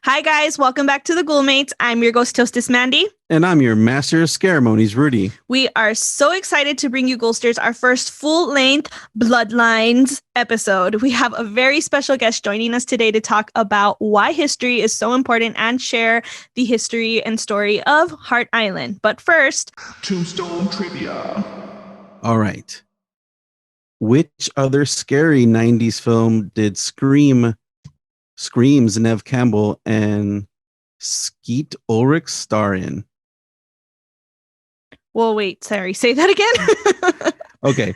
Hi, guys. Welcome back to the Ghoul Mates. I'm your ghost hostess, Mandy. And I'm your master of ceremonies, Rudy. We are so excited to bring you Ghoulsters, our first full-length Bloodlines episode. We have a very special guest joining us today to talk about why history is so important and share the history and story of Hart Island. But first, Tombstone Trivia. All right. Which other scary 90s film did Scream's Nev Campbell and Skeet Ulrich star in? well, wait, sorry. Say that again. Okay.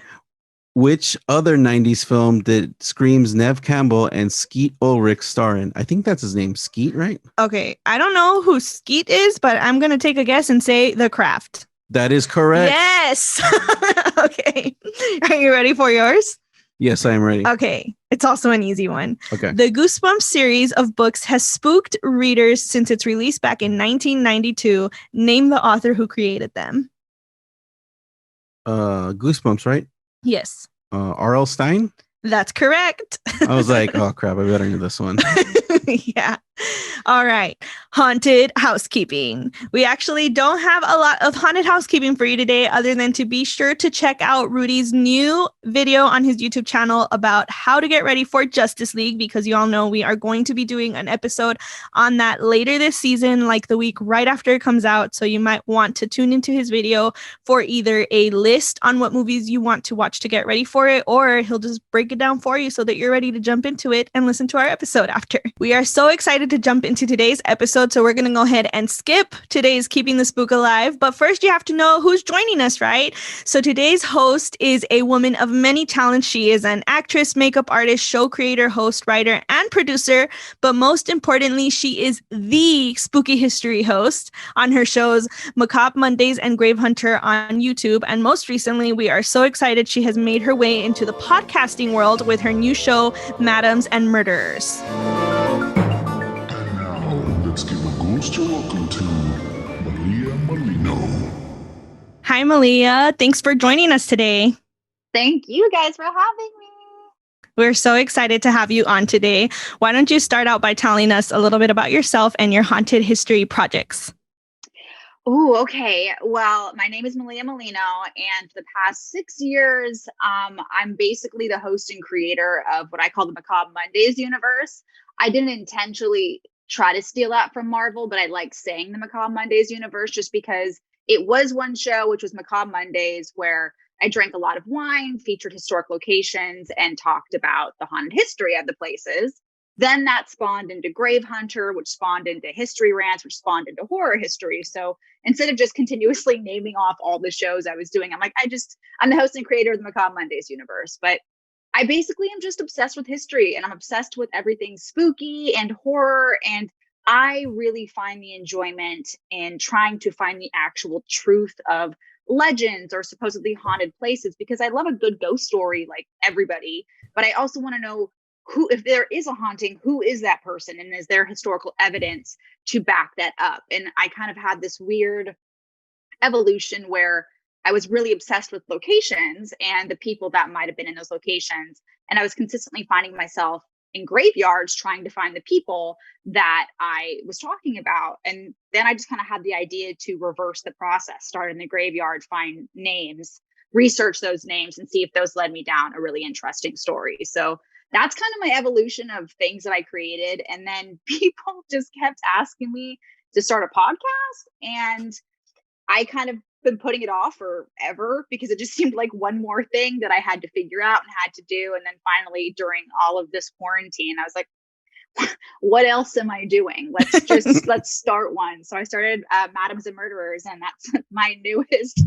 Which other 90s film did Scream's Nev Campbell and Skeet Ulrich star in? I think that's his name. Skeet, right? Okay. I don't know who Skeet is, but I'm going to take a guess and say The Craft. That is correct. Yes. Okay. Are you ready for yours? Yes, I am ready. Okay. It's also an easy one. Okay. The Goosebumps series of books has spooked readers since its release back in 1992. Name the author who created them. Goosebumps, right? Yes, R.L. Stein? that's correct. I was like, oh crap, I better know this one. Yeah. All right. Haunted housekeeping. We actually don't have a lot of haunted housekeeping for you today, other than to be sure to check out Rudy's new video on his YouTube channel about how to get ready for Justice League, because you all know we are going to be doing an episode on that later this season, like the week right after it comes out. So you might want to tune into his video for either a list on what movies you want to watch to get ready for it, or he'll just break it down for you so that you're ready to jump into it and listen to our episode after. We are so excited to jump into today's episode, so we're going to go ahead and skip today's Keeping the Spook Alive. But first, you have to know who's joining us, right? So today's host is a woman of many talents. She is an actress, makeup artist, show creator, host, writer, and producer. But most importantly, she is the spooky history host on her shows Macabre Mondays and Grave Hunter on YouTube. And most recently, we are so excited she has made her way into the podcasting world with her new show, Madams and Murderers. And now, let's give a ghost a welcome to Malia Miglino. Hi, Malia. Thanks for joining us today. Thank you guys for having me. We're so excited to have you on today. Why don't you start out by telling us a little bit about yourself and your haunted history projects? Oh, okay. Well, my name is Malia Miglino, and for the past 6 years, I'm basically the host and creator of what I call the Macabre Mondays universe. I didn't intentionally try to steal that from Marvel, but I like saying the Macabre Mondays universe just because it was one show, which was Macabre Mondays, where I drank a lot of wine, featured historic locations, and talked about the haunted history of the places. Then that spawned into Grave Hunter, which spawned into History Rants, which spawned into horror history. So instead of just continuously naming off all the shows I was doing, I'm like, I'm the host and creator of the Macabre Mondays universe. But I basically am just obsessed with history, and I'm obsessed with everything spooky and horror. And I really find the enjoyment in trying to find the actual truth of legends or supposedly haunted places, because I love a good ghost story like everybody, but I also want to know who, if there is a haunting, who is that person, and is there historical evidence to back that up? And I kind of had this weird evolution where I was really obsessed with locations and the people that might have been in those locations, and I was consistently finding myself in graveyards trying to find the people that I was talking about. And then I just kind of had the idea to reverse the process, start in the graveyard, find names, research those names, and see if those led me down a really interesting story. So that's kind of my evolution of things that I created. And then people just kept asking me to start a podcast, and I kind of been putting it off forever because it just seemed like one more thing that I had to figure out and had to do. And then finally, during all of this quarantine, I was like, what else am I doing? Let's start one. So I started Madams and Murderers, and that's my newest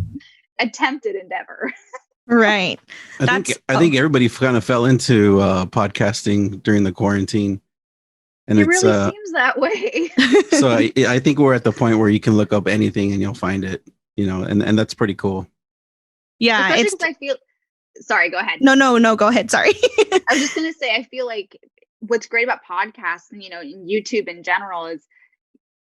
attempted endeavor. Right. I think everybody kind of fell into podcasting during the quarantine. And it really seems that way. So I think we're at the point where you can look up anything and you'll find it, and that's pretty cool. Yeah. I feel, sorry, go ahead. No, go ahead. Sorry. I was just going to say, I feel like what's great about podcasts and, and YouTube in general is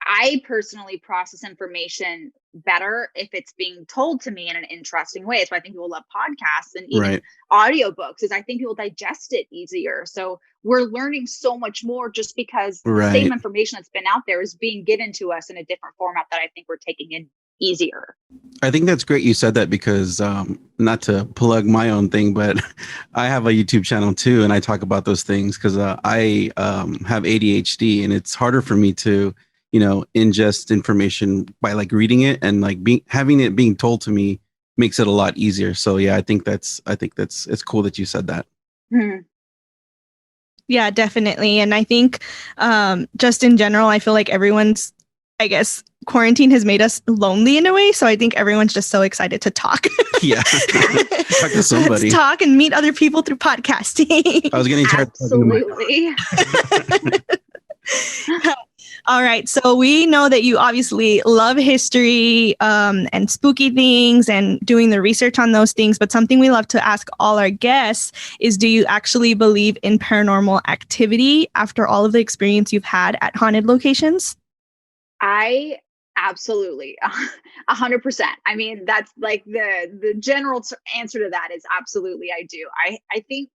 I personally process information better if it's being told to me in an interesting way. It's why I think people love podcasts and even Right. audiobooks, is I think people digest it easier. So we're learning so much more just because the same Right. information that's been out there is being given to us in a different format that I think we're taking in easier. I think that's great you said that because not to plug my own thing, but I have a YouTube channel too, and I talk about those things because I have ADHD, and it's harder for me to, ingest information by like reading it, and like having it being told to me makes it a lot easier. So yeah, I think that's it's cool that you said that. Hmm. Yeah, definitely. And I think just in general, I feel like everyone's, I guess, quarantine has made us lonely in a way. So I think everyone's just so excited to talk. Yeah. Talk to somebody. Let's talk and meet other people through podcasting. I was getting tired. Absolutely. All right. So we know that you obviously love history and spooky things and doing the research on those things. But something we love to ask all our guests is, do you actually believe in paranormal activity after all of the experience you've had at haunted locations? I absolutely 100%. I mean, that's like the general answer to that is absolutely I do. I think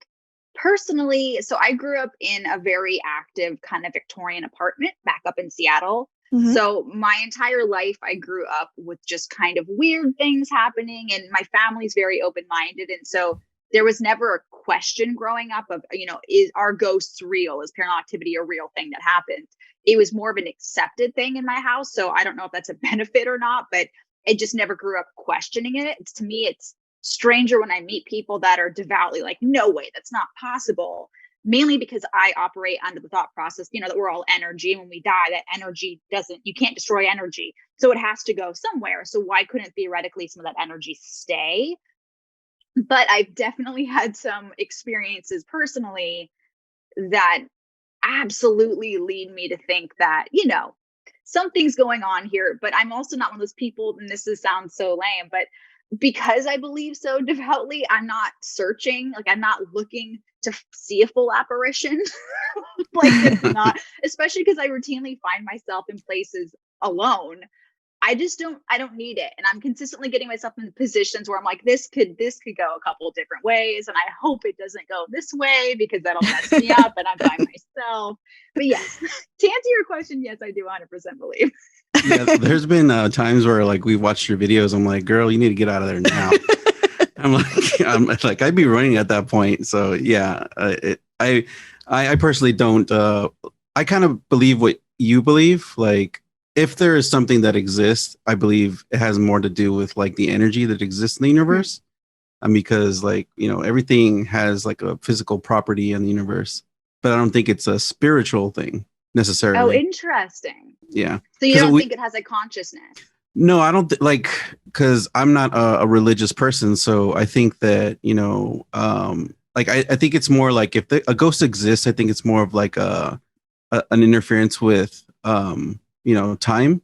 personally, so I grew up in a very active kind of Victorian apartment back up in Seattle. Mhm. So my entire life I grew up with just kind of weird things happening, and my family's very open-minded, and so there was never a question growing up of, is our ghosts real? Is paranormal activity a real thing that happens? It was more of an accepted thing in my house. So I don't know if that's a benefit or not, but it just never grew up questioning it. To me, it's stranger when I meet people that are devoutly like, no way, that's not possible. Mainly because I operate under the thought process, that we're all energy. And when we die, that energy you can't destroy energy. So it has to go somewhere. So why couldn't theoretically some of that energy stay? But I've definitely had some experiences personally that absolutely lead me to think that, something's going on here. But I'm also not one of those people, and sounds so lame, but because I believe so devoutly, I'm not searching, like I'm not looking to see a full apparition. Like it's not, especially because I routinely find myself in places alone. I don't need it. And I'm consistently getting myself in positions where I'm like, this could go a couple of different ways. And I hope it doesn't go this way because that'll mess me up and I'm by myself. But yes, to answer your question, yes, I do 100% believe. Yeah, there's been times where like we've watched your videos. I'm like, girl, you need to get out of there now. I'm like, I'd be running at that point. So yeah, I personally don't. I kind of believe what you believe. Like, if there is something that exists, I believe it has more to do with like the energy that exists in the universe. And because like, everything has like a physical property in the universe, but I don't think it's a spiritual thing necessarily. Oh, interesting. Yeah. So you don't think it has a consciousness? No, I don't because I'm not a religious person. So I think that, like, I think it's more like if a ghost exists, I think it's more of like an interference with, time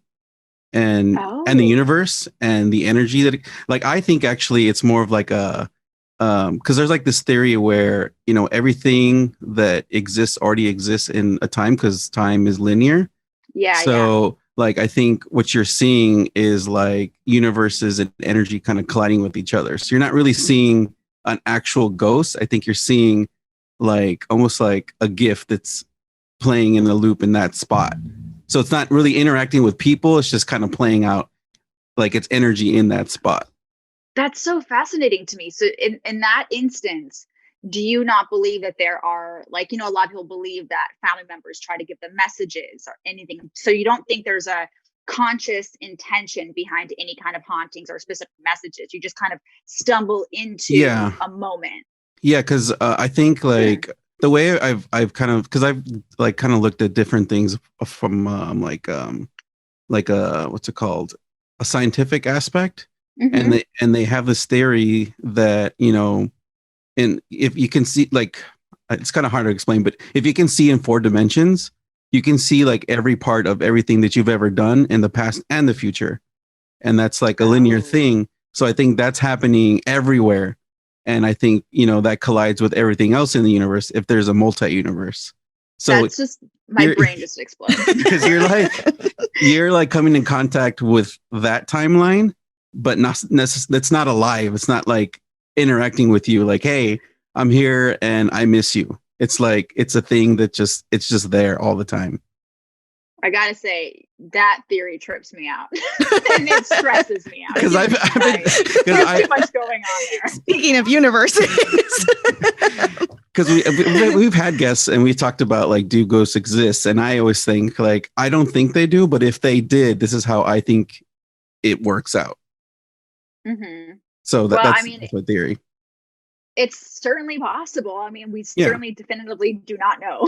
and the universe and the energy that like, I think actually it's more of like a, because there's like this theory where, everything that exists already exists in a time because time is linear. Yeah. So like, I think what you're seeing is like universes and energy kind of colliding with each other. So you're not really seeing an actual ghost. I think you're seeing like almost like a gift that's playing in the loop in that spot. So it's not really interacting with people. It's just kind of playing out like its energy in that spot. That's so fascinating to me. So in that instance, do you not believe that there are like, a lot of people believe that family members try to give them messages or anything. So you don't think there's a conscious intention behind any kind of hauntings or specific messages. You just kind of stumble into a moment. Yeah, because I think like the way I've kind of, because I've like kind of looked at different things from what's it called, a scientific aspect. Mm-hmm. And they have this theory that, and if you can see, like, it's kind of hard to explain, but if you can see in 4 dimensions, you can see like every part of everything that you've ever done in the past and the future. And that's like a linear thing. So I think that's happening everywhere. And I think, that collides with everything else in the universe if there's a multi-universe. So That's just my brain just exploded. because you're like coming in contact with that timeline, but not that's not alive. It's not like interacting with you like, hey, I'm here and I miss you. It's like it's a thing that it's just there all the time. I gotta say that theory trips me out and it stresses me out. Because I've been, too much going on there. Speaking of universes. Because we've had guests and we talked about like, do ghosts exist? And I always think like, I don't think they do, but if they did, this is how I think it works out. Mm-hmm. So that's my theory. It's certainly possible. I mean, we certainly definitively do not know.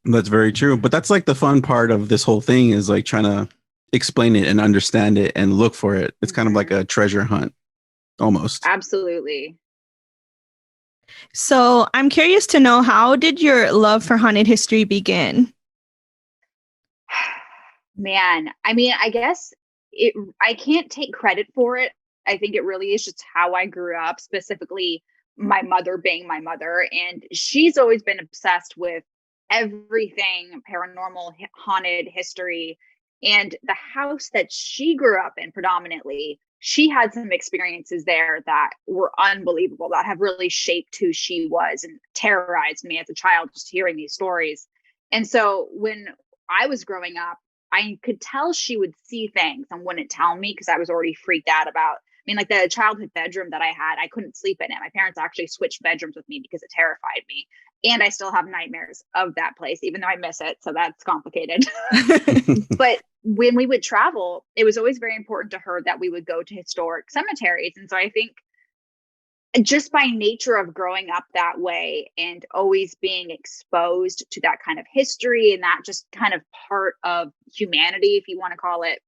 That's very true. But that's like the fun part of this whole thing is like trying to explain it and understand it and look for it. It's kind of like a treasure hunt almost. Absolutely. So I'm curious to know, how did your love for haunted history begin? Man, I mean, I guess I can't take credit for it. I think it really is just how I grew up, specifically my mother being my mother. And she's always been obsessed with everything paranormal, haunted history. And the house that she grew up in predominantly, she had some experiences there that were unbelievable, that have really shaped who she was and terrorized me as a child, just hearing these stories. And so when I was growing up, I could tell she would see things and wouldn't tell me because I was already freaked out about. I mean, like the childhood bedroom that I had, I couldn't sleep in it. My parents actually switched bedrooms with me because it terrified me. And I still have nightmares of that place, even though I miss it. So that's complicated. But when we would travel, it was always very important to her that we would go to historic cemeteries. And so I think just by nature of growing up that way and always being exposed to that kind of history and that just kind of part of humanity, if you want to call it,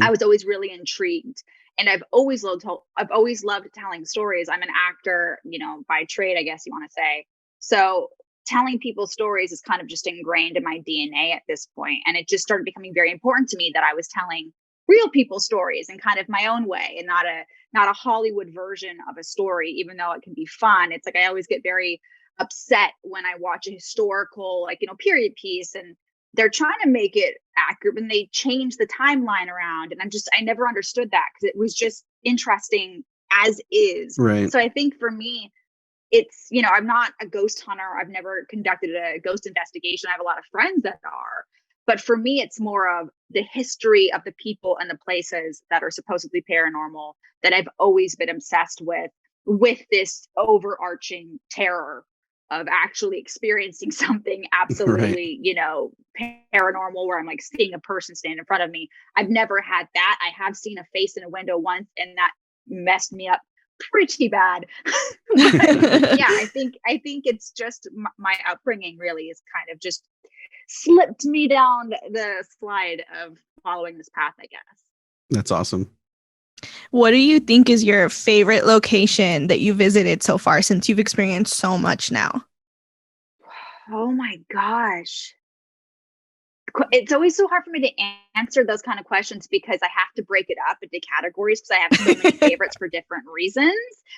I was always really intrigued. And I've always loved telling stories. I'm an actor, by trade, I guess you want to say. So telling people stories is kind of just ingrained in my DNA at this point. And it just started becoming very important to me that I was telling real people stories in kind of my own way and not a Hollywood version of a story, even though it can be fun. It's like I always get very upset when I watch a historical, period piece and they're trying to make it accurate when they change the timeline around. And I never understood that because it was just interesting as is. Right. So I think for me, it's, I'm not a ghost hunter. I've never conducted a ghost investigation. I have a lot of friends that are. But for me, it's more of the history of the people and the places that are supposedly paranormal that I've always been obsessed with this overarching terror of actually experiencing something absolutely, paranormal where I'm like seeing a person stand in front of me. I've never had that. I have seen a face in a window once and that messed me up pretty bad. Yeah, I think it's just my upbringing really is kind of just slipped me down the slide of following this path, I guess. That's awesome. What do you think is your favorite location that you visited so far since you've experienced so much now? Oh my gosh. It's always so hard for me to answer those kind of questions because I have to break it up into categories because I have so many favorites for different reasons,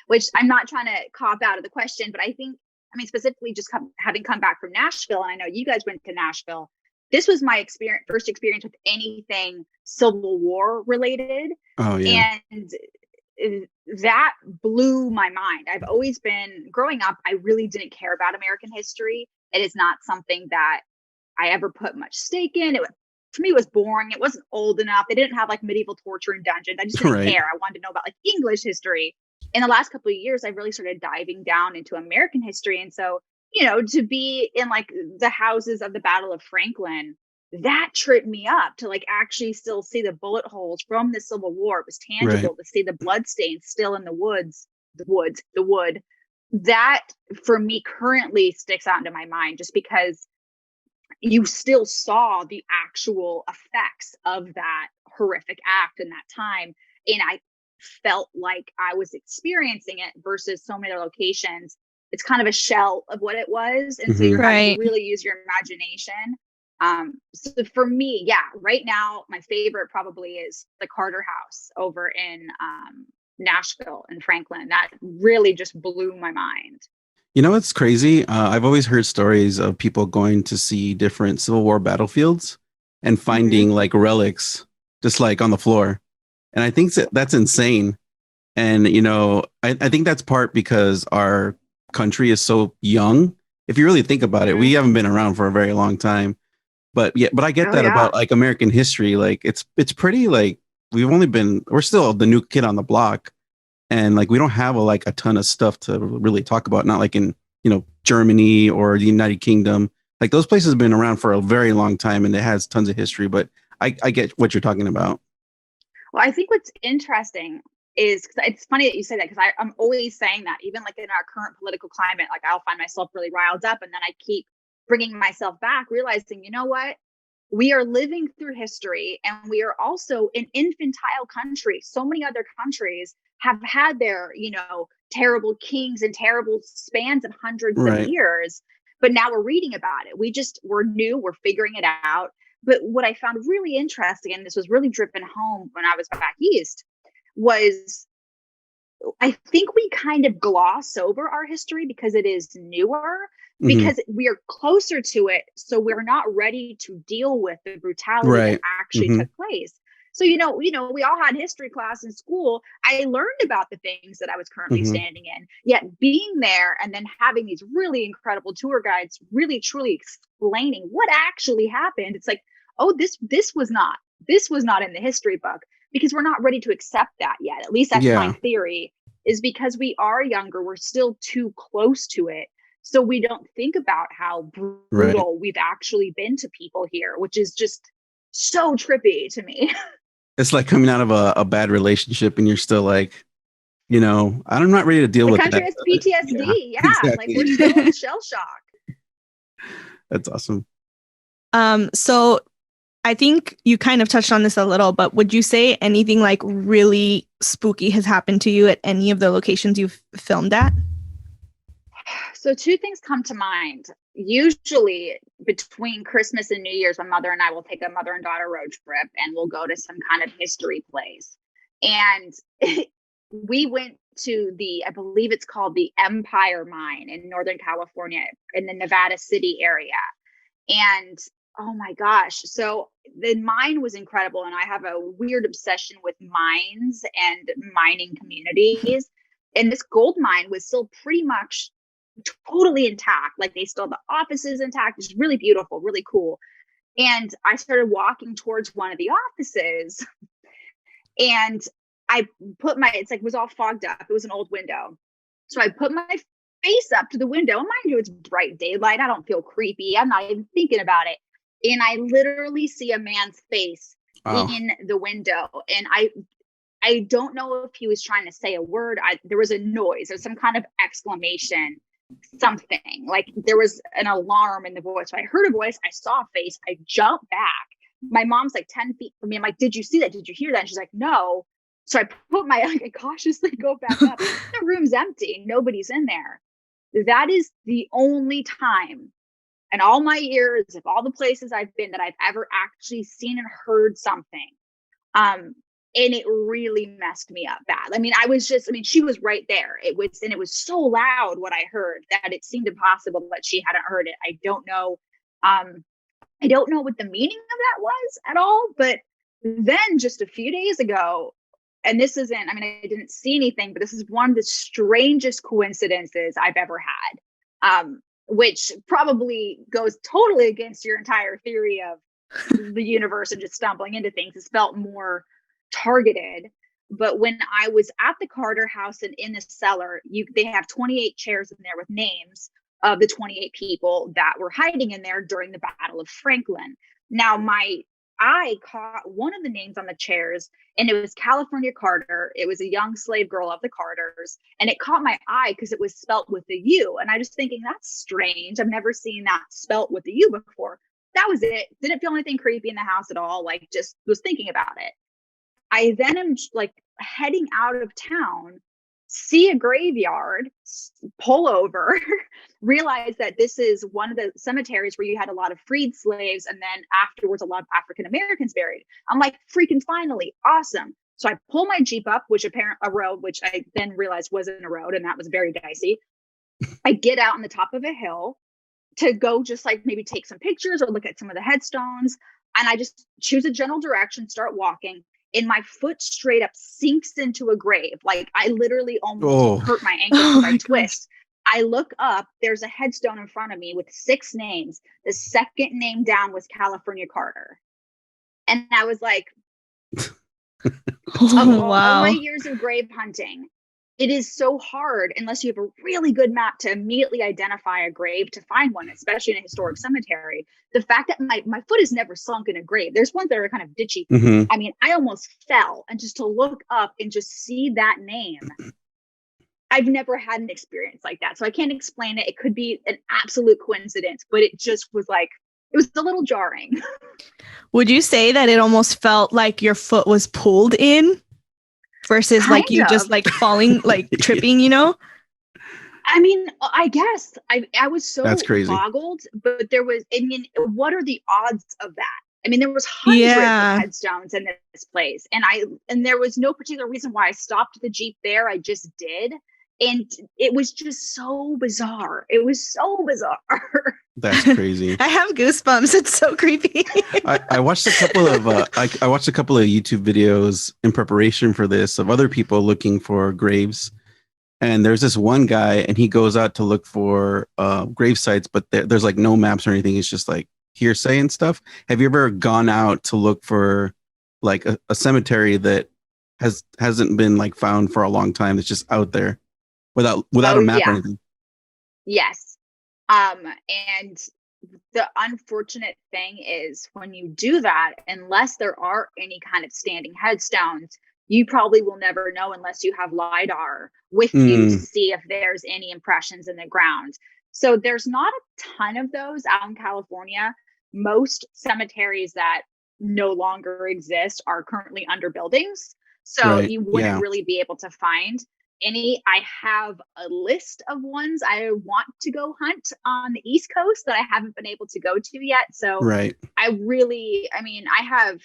which I'm not trying to cop out of the question, but I think, specifically just having come back from Nashville, and I know you guys went to Nashville, this was my first experience with anything Civil War related. Oh, yeah. And that blew my mind. I've always been, growing up, I really didn't care about American history. It is not something that I ever put much stake in. For me, it was boring. It wasn't old enough. They didn't have like medieval torture and dungeons. I just didn't care. I wanted to know about like English history. In the last couple of years, I've really started diving down into American history. And so, to be in like the houses of the Battle of Franklin, that tripped me up to like actually still see the bullet holes from the Civil War. It was tangible to see the bloodstains still in the wood. That for me currently sticks out into my mind just because you still saw the actual effects of that horrific act in that time. And I felt like I was experiencing it versus so many other locations. It's kind of a shell of what it was. And so you're having to really use your imagination. So for me, right now, my favorite probably is the Carter House over in Nashville and Franklin. That really just blew my mind. You know what's crazy? I've always heard stories of people going to see different Civil War battlefields and Hmm. finding like relics just like on the floor. And I think that's insane. And, I think that's part because our country is so young. If you really think about it, Hmm. we haven't been around for a very long time. But yeah, but I get Oh that yeah. about like American history. Like it's pretty like we're still the new kid on the block. And like we don't have like a ton of stuff to really talk about. Not like in, Germany or the United Kingdom. Like those places have been around for a very long time and it has tons of history. But I get what you're talking about. Well, I think what's interesting is 'cause it's funny that you say that because I'm always saying that, even like in our current political climate, like I'll find myself really riled up and then I keep bringing myself back, realizing, you know what? We are living through history and we are also an infantile country. So many other countries have had their, terrible kings and terrible spans of hundreds of Right. years. But now we're reading about it. We're new, we're figuring it out. But what I found really interesting, and this was really driven home when I was back east, was I think we kind of gloss over our history because it is newer, Hmm. because we are closer to it. So we're not ready to deal with the brutality that Right. actually Hmm. took place. So, we all had history class in school. I learned about the things that I was currently Hmm. standing in. Yet being there and then having these really incredible tour guides really truly explaining what actually happened. It's like, oh, this was not in the history book because we're not ready to accept that yet. At least that's my Yeah. theory, is because we are younger, we're still too close to it. So we don't think about how Right. brutal we've actually been to people here, which is just so trippy to me. It's like coming out of a bad relationship and you're still like, I'm not ready to deal The with country that. has Yeah, PTSD. Yeah. Like we're exactly. still in shell shock. That's awesome. So I think you kind of touched on this a little, but would you say anything like really spooky has happened to you at any of the locations you've filmed at? So two things come to mind. Usually between Christmas and New Year's, my mother and I will take a mother and daughter road trip and we'll go to some kind of history place. And we went to I believe it's called the Empire Mine in Northern California in the Nevada City area. And oh my gosh. So the mine was incredible. And I have a weird obsession with mines and mining communities. And this gold mine was still pretty much totally intact. Like they still have the offices intact. It's really beautiful, really cool. And I started walking towards one of the offices and I put it's like it was all fogged up. It was an old window. So I put my face up to the window. And mind you, it's bright daylight. I don't feel creepy. I'm not even thinking about it. And I literally see a man's face Wow. in the window. And I don't know if he was trying to say a word. There was a noise, there's some kind of exclamation, something like there was an alarm in the voice. So I heard a voice, I saw a face, I jumped back. My mom's like 10 feet from me. I'm like, did you see that? Did you hear that? And she's like, no. So I put I cautiously go back up. The room's empty, nobody's in there. That is the only time in all my years of all the places I've been that I've ever actually seen and heard something. Um, and it really messed me up bad. She was right there. It was so loud what I heard that it seemed impossible that she hadn't heard it. I don't know. I don't know what the meaning of that was at all. But then just a few days ago, and this isn't, I didn't see anything, but this is one of the strangest coincidences I've ever had. Which probably goes totally against your entire theory of the universe and just stumbling into things. It's felt more targeted. But when I was at the Carter house and in the cellar, they have 28 chairs in there with names of the 28 people that were hiding in there during the Battle of Franklin. Now, my eye caught one of the names on the chairs, and it was California Carter. It was a young slave girl of the Carters, and it caught my eye because it was spelt with a U. And I was thinking, that's strange. I've never seen that spelt with a U before. That was it. Didn't feel anything creepy in the house at all. Like, just was thinking about it. I then am like heading out of town, see a graveyard, pull over, realize that this is one of the cemeteries where you had a lot of freed slaves and then afterwards a lot of African Americans buried. I'm like, freaking finally, awesome. So I pull my Jeep up, which apparently a road, which I then realized wasn't a road, and that was very dicey. I get out on the top of a hill to go just like maybe take some pictures or look at some of the headstones. And I just choose a general direction, start walking, and my foot straight up sinks into a grave. Like I literally almost hurt my ankle because I twist. I look up, there's a headstone in front of me with 6 names. The second name down was California Carter. And I was like, all my years of grave hunting, it is so hard unless you have a really good map to immediately identify a grave to find one, especially in a historic cemetery. The fact that my foot has never sunk in a grave. There's ones that are kind of ditchy. Mm-hmm. I mean, I almost fell, and just to look up and just see that name, I've never had an experience like that. So I can't explain it. It could be an absolute coincidence, but it just was like, it was a little jarring. Would you say that it almost felt like your foot was pulled in versus Kind like you of. just like falling, like tripping, you know? I mean, I guess I was so That's crazy. boggled, but there was, I mean, what are the odds of that? I mean, there was hundreds of headstones in this place, and there was no particular reason why I stopped the Jeep there. I just did. And it was just so bizarre. It was so bizarre. That's crazy. I have goosebumps. It's so creepy. I watched a couple of I watched a couple of YouTube videos in preparation for this of other people looking for graves. And there's this one guy, and he goes out to look for grave sites, but there's like no maps or anything. It's just like hearsay and stuff. Have you ever gone out to look for like a cemetery that hasn't been like found for a long time? That's just out there without a map or anything? Yes. And the unfortunate thing is when you do that, unless there are any kind of standing headstones, you probably will never know unless you have LiDAR with you to see if there's any impressions in the ground. So there's not a ton of those out in California. Most cemeteries that no longer exist are currently under buildings. So you wouldn't really be able to find any. I have a list of ones I want to go hunt on the East Coast that I haven't been able to go to yet. So I have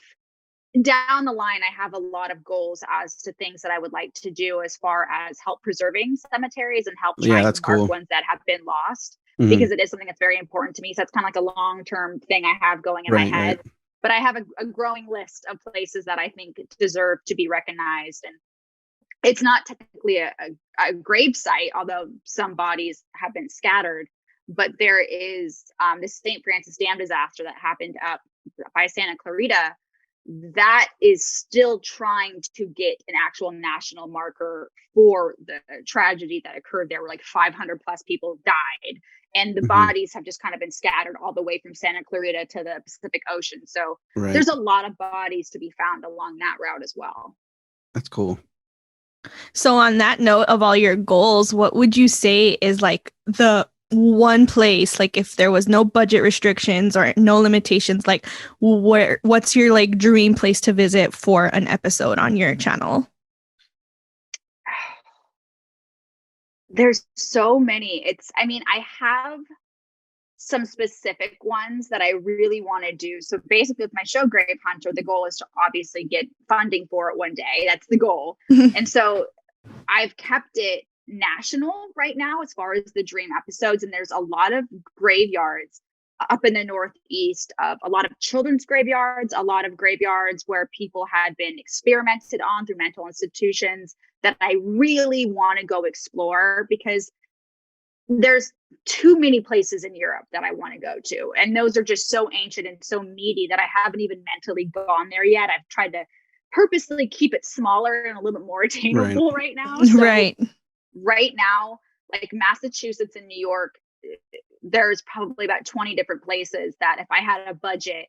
down the line, I have a lot of goals as to things that I would like to do as far as help preserving cemeteries and help try to mark ones that have been lost, because it is something that's very important to me. So it's kind of like a long-term thing I have going in my head. But I have a growing list of places that I think deserve to be recognized. And it's not technically a grave site, although some bodies have been scattered. But there is this St. Francis Dam disaster that happened up by Santa Clarita that is still trying to get an actual national marker for the tragedy that occurred there, where like 500 plus people died. And the bodies have just kind of been scattered all the way from Santa Clarita to the Pacific Ocean. So there's a lot of bodies to be found along that route as well. That's cool. So on that note of all your goals, what would you say is like the one place, like if there was no budget restrictions or no limitations, like what's your like dream place to visit for an episode on your channel? There's so many. I have some specific ones that I really want to do. So basically with my show Grave Hunter, the goal is to obviously get funding for it one day. That's the goal. And so I've kept it national right now as far as the dream episodes. And there's a lot of graveyards up in the Northeast, of a lot of children's graveyards, a lot of graveyards where people had been experimented on through mental institutions that I really want to go explore, because there's too many places in Europe that I want to go to. And those are just so ancient and so meaty that I haven't even mentally gone there yet. I've tried to purposely keep it smaller and a little bit more attainable right now. So right now, like Massachusetts and New York, there's probably about 20 different places that if I had a budget,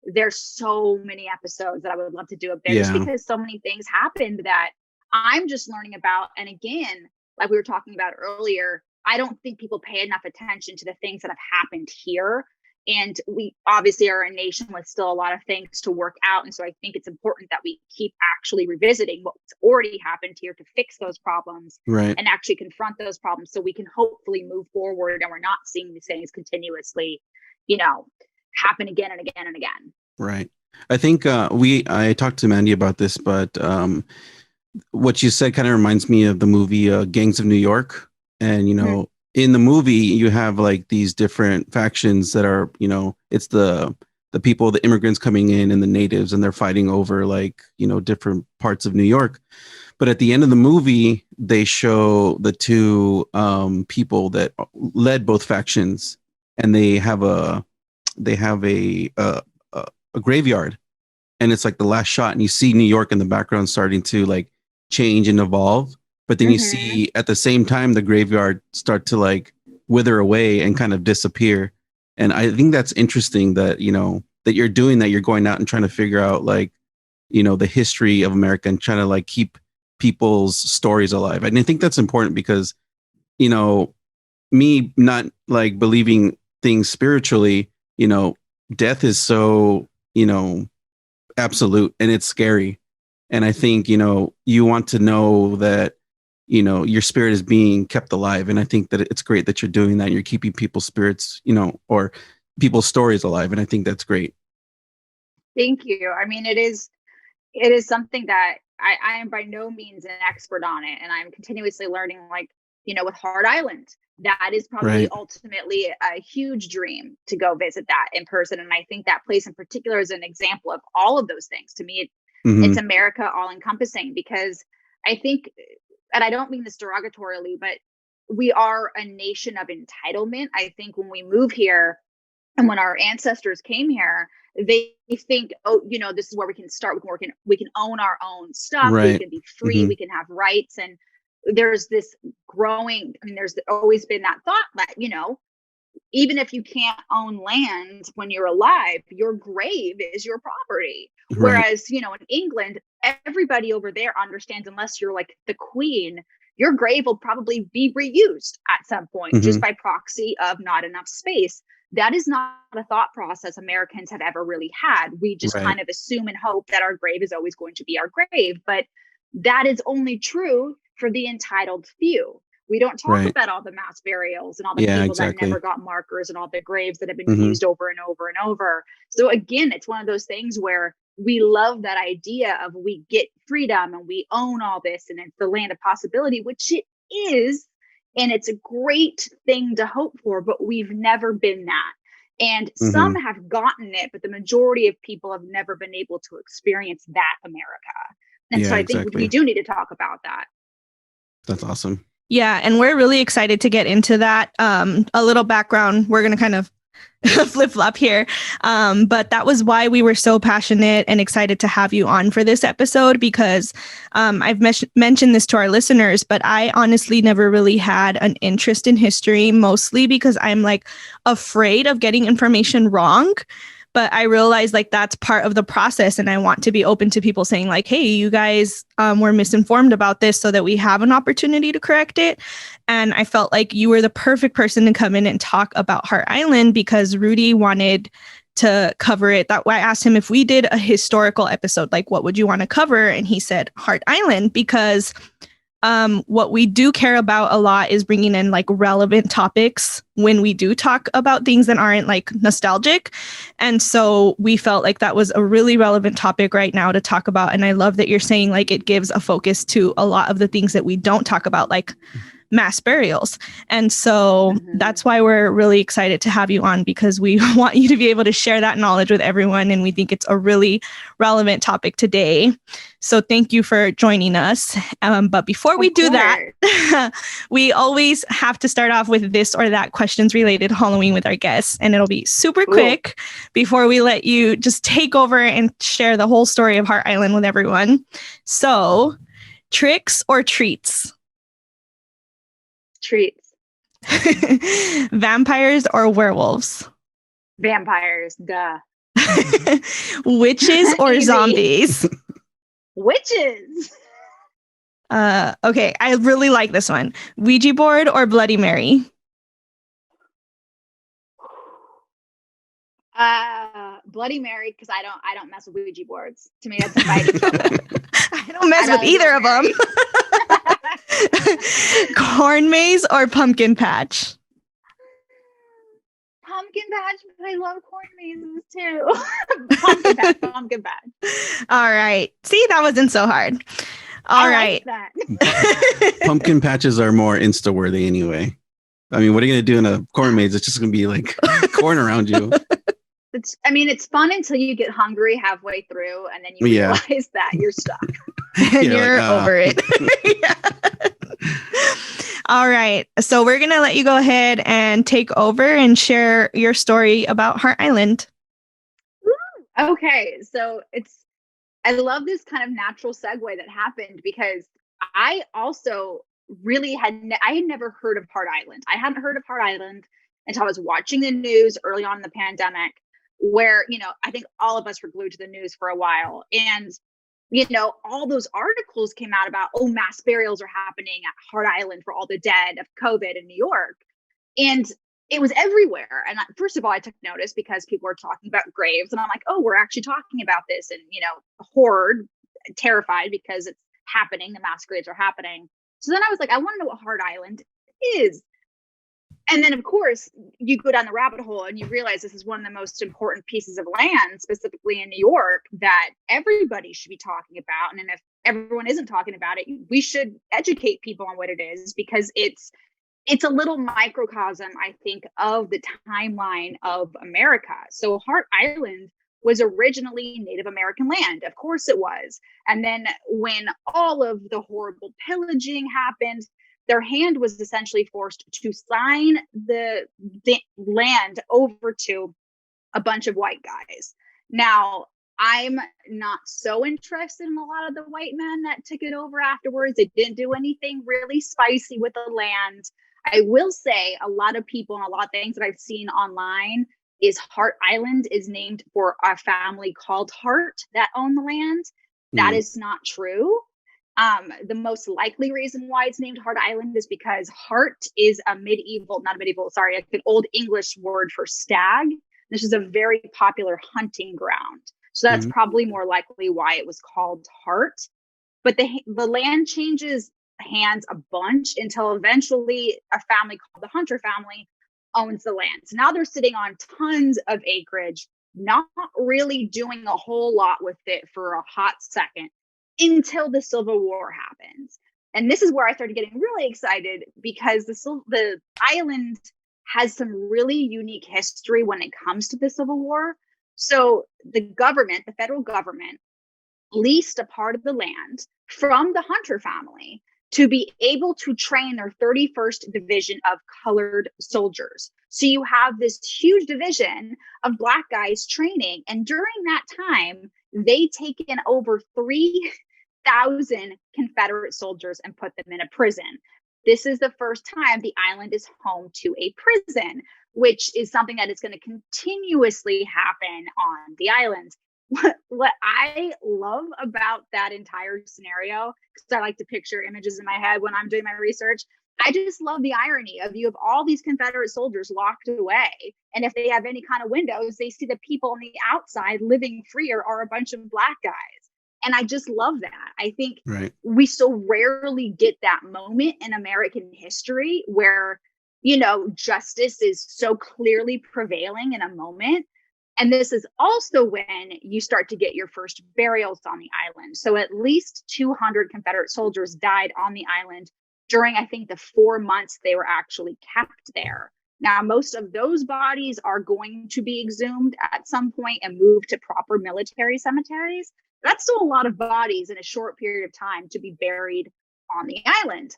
there's so many episodes that I would love to do up there, just because so many things happened that I'm just learning about. And again, like we were talking about earlier, I don't think people pay enough attention to the things that have happened here. And we obviously are a nation with still a lot of things to work out. And so I think it's important that we keep actually revisiting what's already happened here to fix those problems and actually confront those problems, so we can hopefully move forward and we're not seeing these things continuously, happen again and again and again. Right. I think I talked to Mandy about this, but what you said kind of reminds me of the movie Gangs of New York. And, in the movie you have like these different factions that are, it's the people, the immigrants coming in and the natives, and they're fighting over like, different parts of New York. But at the end of the movie, they show the two people that led both factions, and they have a graveyard, and it's like the last shot, and you see New York in the background starting to like change and evolve. But then you see at the same time the graveyard start to like wither away and kind of disappear. And I think that's interesting that, that you're doing that. You're going out and trying to figure out like, the history of America and trying to like keep people's stories alive. And I think that's important because, me not like believing things spiritually, death is so, absolute, and it's scary. And I think, you want to know that, your spirit is being kept alive. And I think that it's great that you're doing that. You're keeping people's spirits, or people's stories alive. And I think that's great. Thank you. I mean, it is something that I am by no means an expert on it. And I'm continuously learning, like, with Hart Island, that is probably ultimately a huge dream to go visit that in person. And I think that place in particular is an example of all of those things. To me, it's America all encompassing, because I think, and I don't mean this derogatorily, but we are a nation of entitlement. I think when we move here and when our ancestors came here, they think, oh, this is where we can start. We can own our own stuff. Right. We can be free. We can have rights. And there's this growing, there's always been that thought that, even if you can't own land when you're alive, your grave is your property. Right. Whereas, in England, everybody over there understands, unless you're like the queen, your grave will probably be reused at some point, just by proxy of not enough space. That is not a thought process Americans have ever really had. We just kind of assume and hope that our grave is always going to be our grave. But that is only true for the entitled few. We don't talk about all the mass burials and all the people that never got markers and all the graves that have been used over and over and over. So again, it's one of those things where we love that idea of we get freedom and we own all this and it's the land of possibility, which it is. And it's a great thing to hope for, but we've never been that. And some have gotten it, but the majority of people have never been able to experience that America. And so I think we do need to talk about that. That's awesome. Yeah, and we're really excited to get into that. A little background, we're going to kind of flip-flop here. But that was why we were so passionate and excited to have you on for this episode, because I've mentioned this to our listeners, but I honestly never really had an interest in history, mostly because I'm like afraid of getting information wrong. But I realized like that's part of the process. And I want to be open to people saying like, hey, you guys were misinformed about this, so that we have an opportunity to correct it. And I felt like you were the perfect person to come in and talk about Hart Island, because Rudy wanted to cover it. That way I asked him, if we did a historical episode, like what would you want to cover? And he said Hart Island, because what we do care about a lot is bringing in like relevant topics when we do talk about things that aren't like nostalgic. And so we felt like that was a really relevant topic right now to talk about. And I love that you're saying like it gives a focus to a lot of the things that we don't talk about, like mass burials. And so that's why we're really excited to have you on, because we want you to be able to share that knowledge with everyone. And we think it's a really relevant topic today. So thank you for joining us. But before we do that, we always have to start off with this or that questions related to Halloween with our guests. And it'll be super quick before we let you just take over and share the whole story of Hart Island with everyone. So, tricks or treats? Treats. Vampires or werewolves? Vampires, duh. Witches or zombies? Witches. Okay, I really like this one. Ouija board or Bloody Mary? Bloody Mary, because I don't mess with Ouija boards. To me, that's a fighting trouble. I don't mess with either of them. Corn maze or pumpkin patch? Pumpkin patch, but I love corn mazes too. Pumpkin patch. All right. See, that wasn't so hard. All right. Like that. Pumpkin patches are more Insta-worthy anyway. I mean, what are you gonna do in a corn maze? It's just gonna be like corn around you. It's fun until you get hungry halfway through, and then you realize that you're stuck. And you're over it. All right. So we're going to let you go ahead and take over and share your story about Hart Island. Okay. So I love this kind of natural segue that happened because I also really I had never heard of Hart Island. I hadn't heard of Hart Island until I was watching the news early on in the pandemic, where, I think all of us were glued to the news for a while. And, all those articles came out about, mass burials are happening at Hart Island for all the dead of COVID in New York. And it was everywhere. And first of all, I took notice because people were talking about graves. And I'm like, we're actually talking about this. And, horror, terrified because it's happening. The mass graves are happening. So then I was like, I want to know what Hart Island is. And then, of course, you go down the rabbit hole and you realize this is one of the most important pieces of land, specifically in New York, that everybody should be talking about. And if everyone isn't talking about it, we should educate people on what it is, because it's a little microcosm, I think, of the timeline of America. So Hart Island was originally Native American land. Of course it was. And then when all of the horrible pillaging happened, their hand was essentially forced to sign the land over to a bunch of white guys. Now, I'm not so interested in a lot of the white men that took it over afterwards. They didn't do anything really spicy with the land. I will say a lot of people and a lot of things that I've seen online is Hart Island is named for a family called Hart that owned the land. That is not true. The most likely reason why it's named Hart Island is because Hart is an Old English word for stag. This is a very popular hunting ground. So that's probably more likely why it was called Hart. But the land changes hands a bunch until eventually a family called the Hunter family owns the land. So now they're sitting on tons of acreage, not really doing a whole lot with it for a hot second, until the Civil War happens. And this is where I started getting really excited, because the island has some really unique history when it comes to the Civil War. So the federal government, leased a part of the land from the Hunter family to be able to train their 31st Division of colored soldiers. So you have this huge division of Black guys training. And during that time, they take in over 3,000 Confederate soldiers and put them in a prison. This is the first time the island is home to a prison, which is something that is going to continuously happen on the island. What I love about that entire scenario, because I like to picture images in my head when I'm doing my research, I just love the irony of you have all these Confederate soldiers locked away. And if they have any kind of windows, they see the people on the outside living freer are a bunch of Black guys. And I just love that. I think we so rarely get that moment in American history where, justice is so clearly prevailing in a moment. And this is also when you start to get your first burials on the island. So at least 200 Confederate soldiers died on the island during, I think, the 4 months they were actually kept there. Now, most of those bodies are going to be exhumed at some point and moved to proper military cemeteries. That's still a lot of bodies in a short period of time to be buried on the island.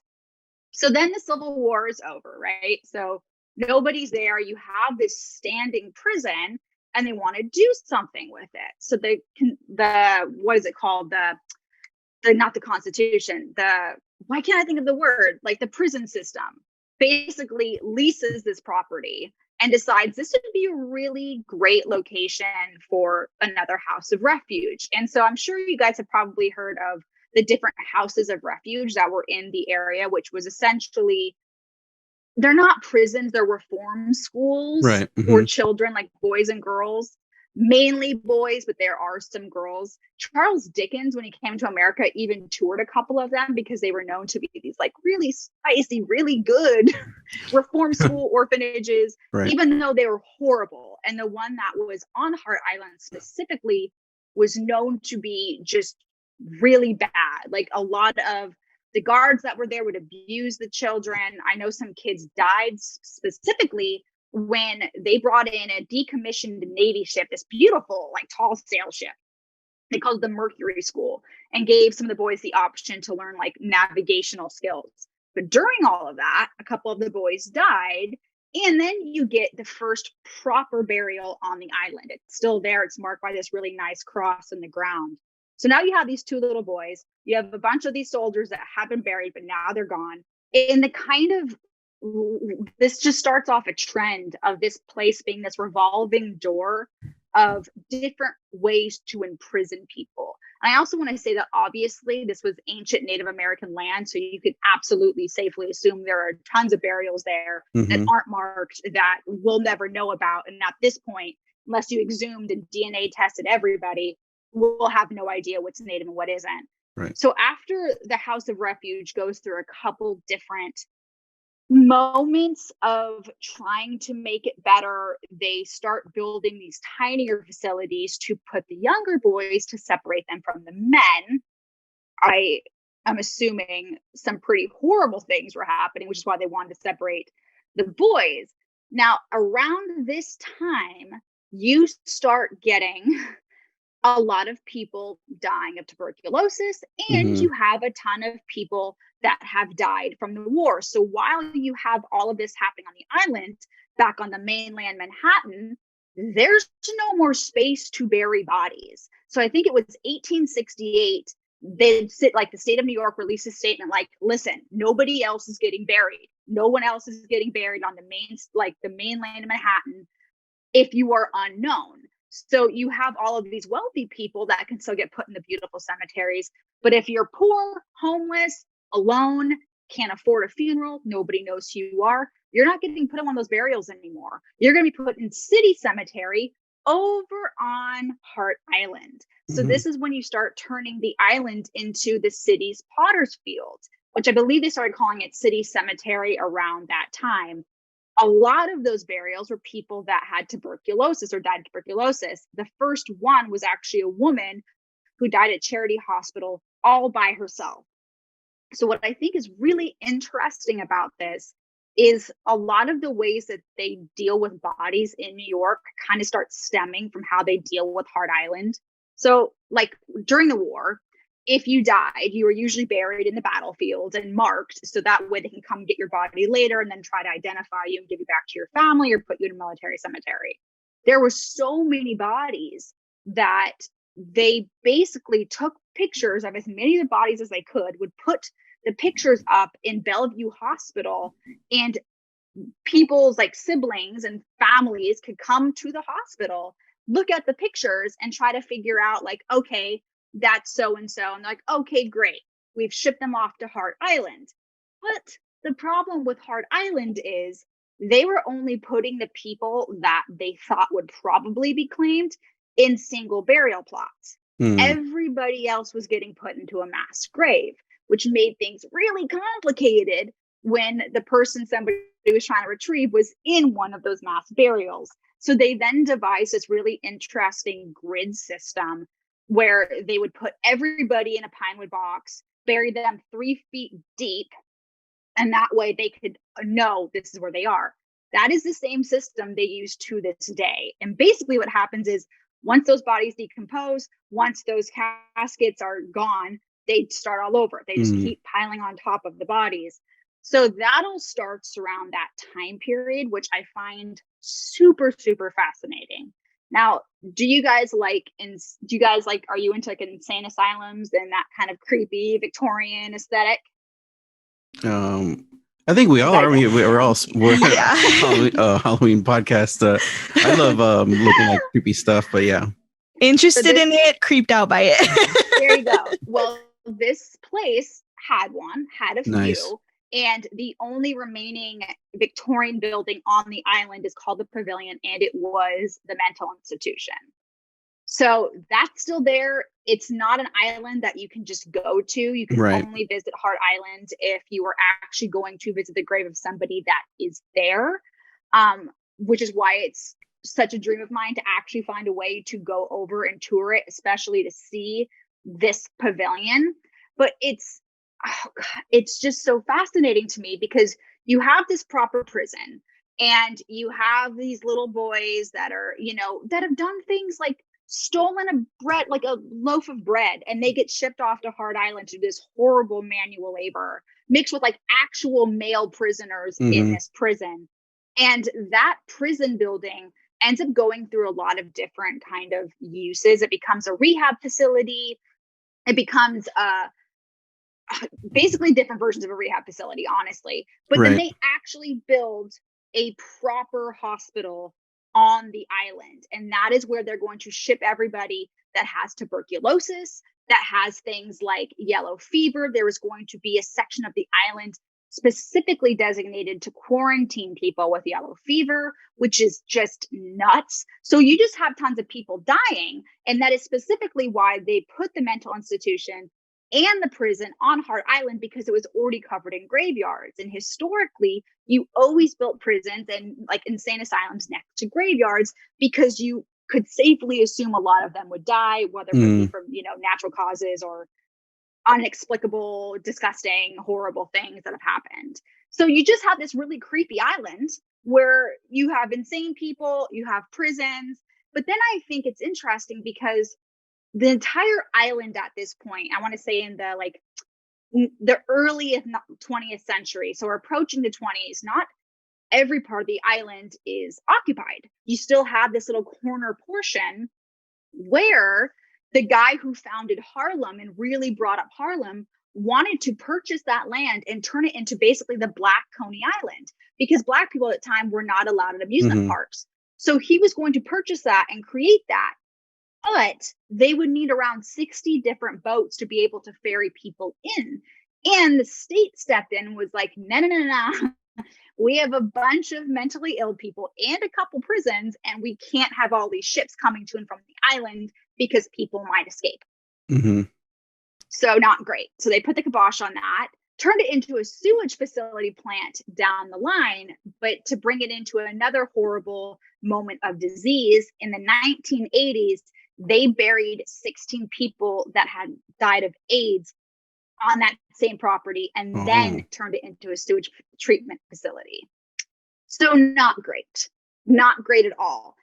So then the Civil War is over, right? So nobody's there. You have this standing prison, and they want to do something with it. So what is it called? Not the Constitution. Why can't I think of the word? Like the prison system basically leases this property and decides this would be a really great location for another house of refuge. And so I'm sure you guys have probably heard of the different houses of refuge that were in the area, which was essentially, they're not prisons, they're reform schools for children, like boys and girls, mainly boys, but there are some girls. Charles Dickens, when he came to America, even toured a couple of them because they were known to be these like really spicy, really good reform school orphanages, even though they were horrible. And the one that was on Hart Island specifically was known to be just really bad. Like a lot of The guards that were there would abuse the children. I know some kids died specifically when they brought in a decommissioned Navy ship, this beautiful, like tall sail ship. They called it the Mercury School, and gave some of the boys the option to learn like navigational skills. But during all of that, a couple of the boys died. And then you get the first proper burial on the island. It's still there. It's marked by this really nice cross in the ground. So now you have these two little boys. You have a bunch of these soldiers that have been buried, but now they're gone. And the kind of, this just starts off a trend of this place being this revolving door of different ways to imprison people. And I also want to say that obviously this was ancient Native American land, so you could absolutely safely assume there are tons of burials there that aren't marked that we'll never know about. And at this point, unless you exhumed and DNA tested everybody, we'll have no idea what's Native and what isn't. Right. So after the House of Refuge goes through a couple different moments of trying to make it better, they start building these tinier facilities to put the younger boys to separate them from the men. I am assuming some pretty horrible things were happening, which is why they wanted to separate the boys. Now, around this time, you start getting a lot of people dying of tuberculosis, and you have a ton of people that have died from the war. So while you have all of this happening on the island, back on the mainland Manhattan, there's no more space to bury bodies. So I think it was 1868, the state of New York released a statement like, listen, nobody else is getting buried. No one else is getting buried on the mainland of Manhattan if you are unknown. So you have all of these wealthy people that can still get put in the beautiful cemeteries. But if you're poor, homeless, alone, can't afford a funeral, nobody knows who you are, you're not getting put on those burials anymore. You're going to be put in city cemetery over on Hart Island. So this is when you start turning the island into the city's potter's field, which I believe they started calling it city cemetery around that time. A lot of those burials were people that had tuberculosis or died of tuberculosis. The first one was actually a woman who died at Charity Hospital all by herself. So what I think is really interesting about this is a lot of the ways that they deal with bodies in New York kind of start stemming from how they deal with Hart Island. So like during the war, if you died, you were usually buried in the battlefield and marked so that way they can come get your body later and then try to identify you and give you back to your family or put you in a military cemetery. There were so many bodies that they basically took pictures of as many of the bodies as they could, would put the pictures up in Bellevue Hospital, and people's like siblings and families could come to the hospital, look at the pictures and try to figure out like, okay, that's so-and-so. And they're like, okay, great. We've shipped them off to Hart Island. But the problem with Hart Island is they were only putting the people that they thought would probably be claimed in single burial plots. Everybody else was getting put into a mass grave, which made things really complicated when the person somebody was trying to retrieve was in one of those mass burials. So they then devised this really interesting grid system where they would put everybody in a pine wood box, bury them 3 feet deep, and that way they could know this is where they are. That is the same system they use to this day. And basically what happens is once those bodies decompose, once those caskets are gone, they start all over. They just keep piling on top of the bodies. So that all starts around that time period, which I find super, super fascinating. Now, are you into like insane asylums and that kind of creepy Victorian aesthetic? I think we all are. We're Halloween podcast. I love looking at creepy stuff, but yeah. Interested in it, creeped out by it. There you go. Well, this place had a Nice. few. And the only remaining Victorian building on the island is called the Pavilion, and it was the mental institution. So that's still there. It's not an island that you can just go to. You can only visit Hart Island if you were actually going to visit the grave of somebody that is there, which is why it's such a dream of mine to actually find a way to go over and tour it, especially to see this pavilion. But it's oh God, it's just so fascinating to me because you have this proper prison and you have these little boys that are, that have done things like stolen like a loaf of bread, and they get shipped off to Hart Island to do this horrible manual labor mixed with like actual male prisoners in Mm-hmm. this prison. And that prison building ends up going through a lot of different kind of uses. It becomes a rehab facility. It becomes basically different versions of a rehab facility, honestly. But then Right. they actually build a proper hospital on the island. And that is where they're going to ship everybody that has tuberculosis, that has things like yellow fever. There is going to be a section of the island specifically designated to quarantine people with yellow fever, which is just nuts. So you just have tons of people dying. And that is specifically why they put the mental institution and the prison on Hart Island, because it was already covered in graveyards. And historically, you always built prisons and like insane asylums next to graveyards because you could safely assume a lot of them would die, whether it be from, natural causes or unexplicable, disgusting, horrible things that have happened. So you just have this really creepy island where you have insane people, you have prisons. But then I think it's interesting because the entire island at this point, I want to say in the early 20th century, so we're approaching the 20s, not every part of the island is occupied. You still have this little corner portion where the guy who founded Harlem and really brought up Harlem wanted to purchase that land and turn it into basically the Black Coney Island, because Black people at the time were not allowed at amusement parks. So he was going to purchase that and create that. But they would need around 60 different boats to be able to ferry people in. And the state stepped in and was like, no. We have a bunch of mentally ill people and a couple prisons, and we can't have all these ships coming to and from the island because people might escape. Mm-hmm. So not great. So they put the kibosh on that, turned it into a sewage facility plant down the line, but to bring it into another horrible moment of disease in the 1980s, they buried 16 people that had died of AIDS on that same property and then turned it into a sewage treatment facility. So not great at all.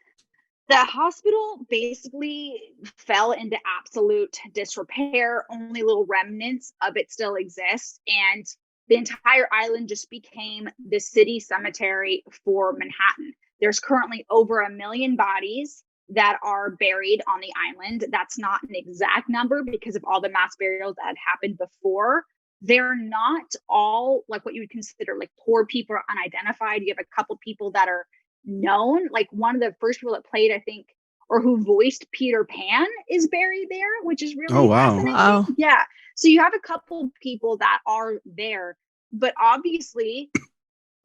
The hospital basically fell into absolute disrepair. Only little remnants of it still exist. And the entire island just became the city cemetery for Manhattan. There's currently over 1 million bodies that are buried on the island. That's not an exact number because of all the mass burials that had happened before. They're not all like what you would consider like poor people or unidentified. You have a couple people that are known. Like one of the first people that played, I think, or who voiced Peter Pan is buried there, which is really fascinating. Wow. Yeah. So you have a couple people that are there, but obviously,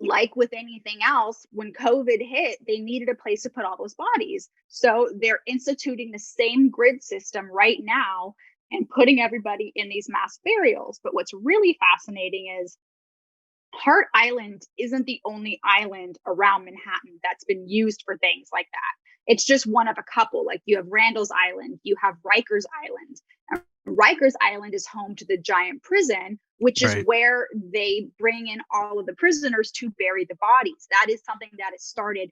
like with anything else, when COVID hit, they needed a place to put all those bodies. So they're instituting the same grid system right now and putting everybody in these mass burials. But what's really fascinating is Hart Island isn't the only island around Manhattan that's been used for things like that. It's just one of a couple. Like you have Randall's Island, you have Rikers Island. And Rikers Island is home to the giant prison, which is where they bring in all of the prisoners to bury the bodies. That is something that has started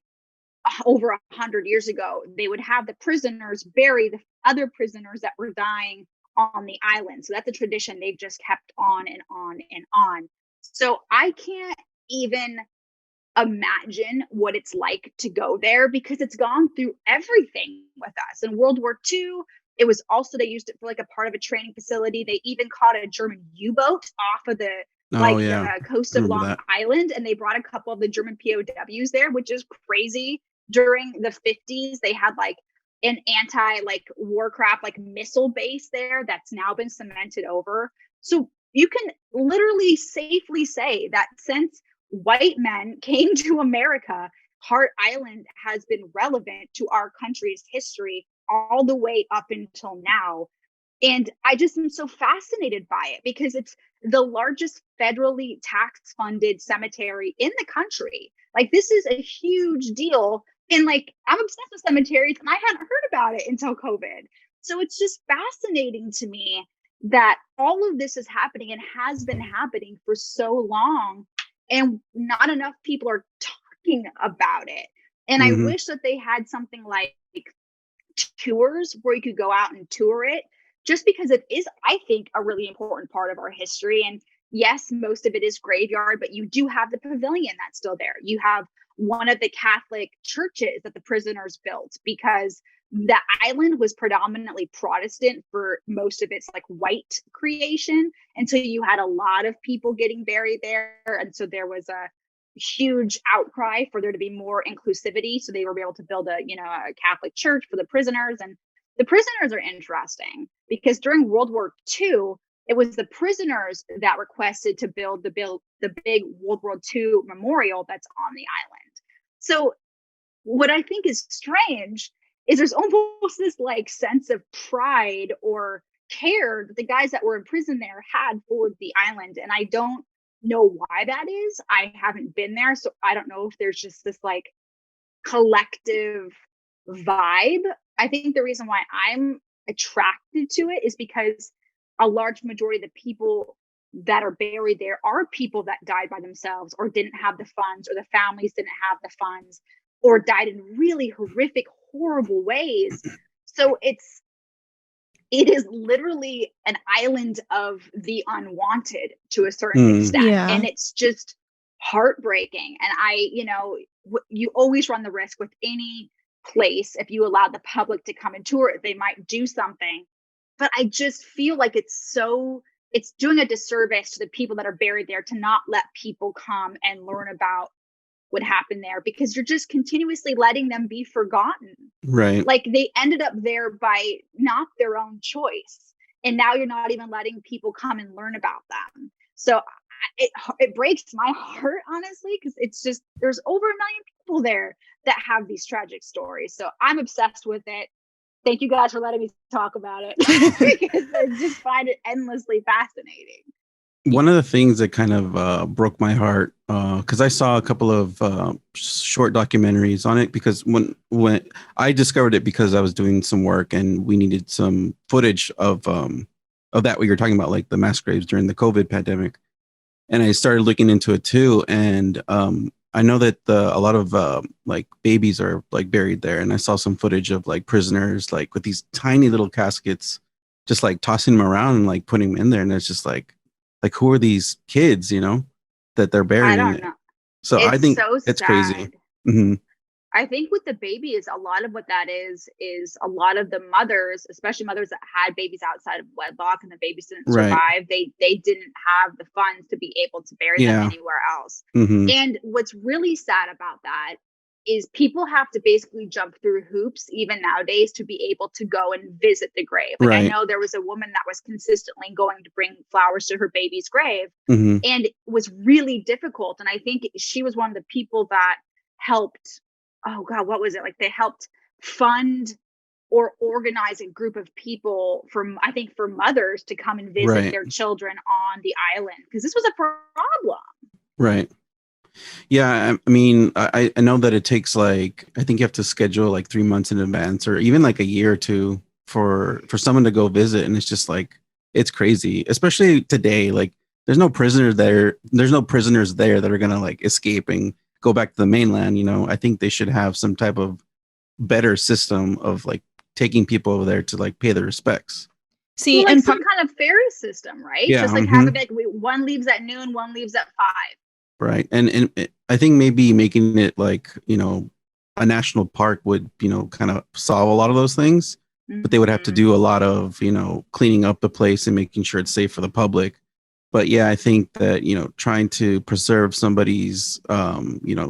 over 100 years ago. They would have the prisoners bury the other prisoners that were dying on the island. So that's a tradition they've just kept on and on and on. So I can't even imagine what it's like to go there because it's gone through everything with us. In World War II, it was also, they used it for like a part of a training facility. They even caught a German U-boat off of the the coast of Long Island, and they brought a couple of the German POWs there, which is crazy. During the 50s, they had like an anti-warcraft missile base there that's now been cemented over. So you can literally safely say that since white men came to America, Hart Island has been relevant to our country's history all the way up until now. And I just am so fascinated by it because it's the largest federally tax funded cemetery in the country. Like, this is a huge deal. And I'm obsessed with cemeteries and I hadn't heard about it until COVID. So it's just fascinating to me that all of this is happening and has been happening for so long, and not enough people are talking about it. And I wish that they had something like tours where you could go out and tour it, just because it is, I think, a really important part of our history. And yes, most of it is graveyard, but you do have the pavilion that's still there. You have one of the Catholic churches that the prisoners built, because the island was predominantly Protestant for most of its like white creation. And so you had a lot of people getting buried there. And so there was a huge outcry for there to be more inclusivity. So they were able to build a Catholic church for the prisoners. And the prisoners are interesting because during World War II, it was the prisoners that requested to build the big World War II memorial that's on the island. So what I think is strange is there's almost this like sense of pride or care that the guys that were in prison there had for the island. And I don't know why that is. I haven't been there, so I don't know if there's just this like collective vibe. I think the reason why I'm attracted to it is because a large majority of the people that are buried there are people that died by themselves or didn't have the funds, or the families didn't have the funds, or died in really horrific, horrible ways. So it is literally an island of the unwanted to a certain extent. Yeah. And it's just heartbreaking. And you always run the risk with any place. If you allow the public to come and tour it, they might do something. But I just feel like it's doing a disservice to the people that are buried there to not let people come and learn about what happened there, because you're just continuously letting them be forgotten. Right. Like they ended up there by not their own choice. And now you're not even letting people come and learn about them. So it breaks my heart, honestly, because it's just, there's over 1 million people there that have these tragic stories. So I'm obsessed with it. Thank you guys for letting me talk about it because I just find it endlessly fascinating. One of the things that kind of broke my heart, because I saw a couple of short documentaries on it, because when I discovered it because I was doing some work and we needed some footage of that what you're talking about, like the mass graves during the COVID pandemic, and I started looking into it too, and I know that a lot of like babies are like buried there, and I saw some footage of like prisoners like with these tiny little caskets, just like tossing them around and like putting them in there, and it's just like who are these kids, that they're burying? I don't know. So I think so it's sad. crazy. Mm-hmm. I think with the babies, a lot of what that is a lot of the mothers, especially mothers that had babies outside of wedlock and the babies didn't survive, Right. they didn't have the funds to be able to bury them anywhere else. Mm-hmm. And what's really sad about that is people have to basically jump through hoops even nowadays to be able to go and visit the grave. Like Right. I know there was a woman that was consistently going to bring flowers to her baby's grave, Mm-hmm. and it was really difficult. And I think she was one of the people that helped, oh God, what was it? Like they helped fund or organize a group of people for mothers to come and visit Right. their children on the island, because this was a problem. Right. Yeah, I mean, I know that it takes like, I think you have to schedule like 3 months in advance or even like a year or two for someone to go visit, and it's just like, it's crazy, especially today. Like there's no prisoners there that are gonna like escape and go back to the mainland. I think they should have some type of better system of like taking people over there to like pay their respects. See, Well, like and some kind of Ferris system, right? Yeah, Just like have it like one leaves at noon, one leaves at 5. right. And I think maybe making it like, a national park would, kind of solve a lot of those things, but they would have to do a lot of, cleaning up the place and making sure it's safe for the public. But yeah, I think that, trying to preserve somebody's,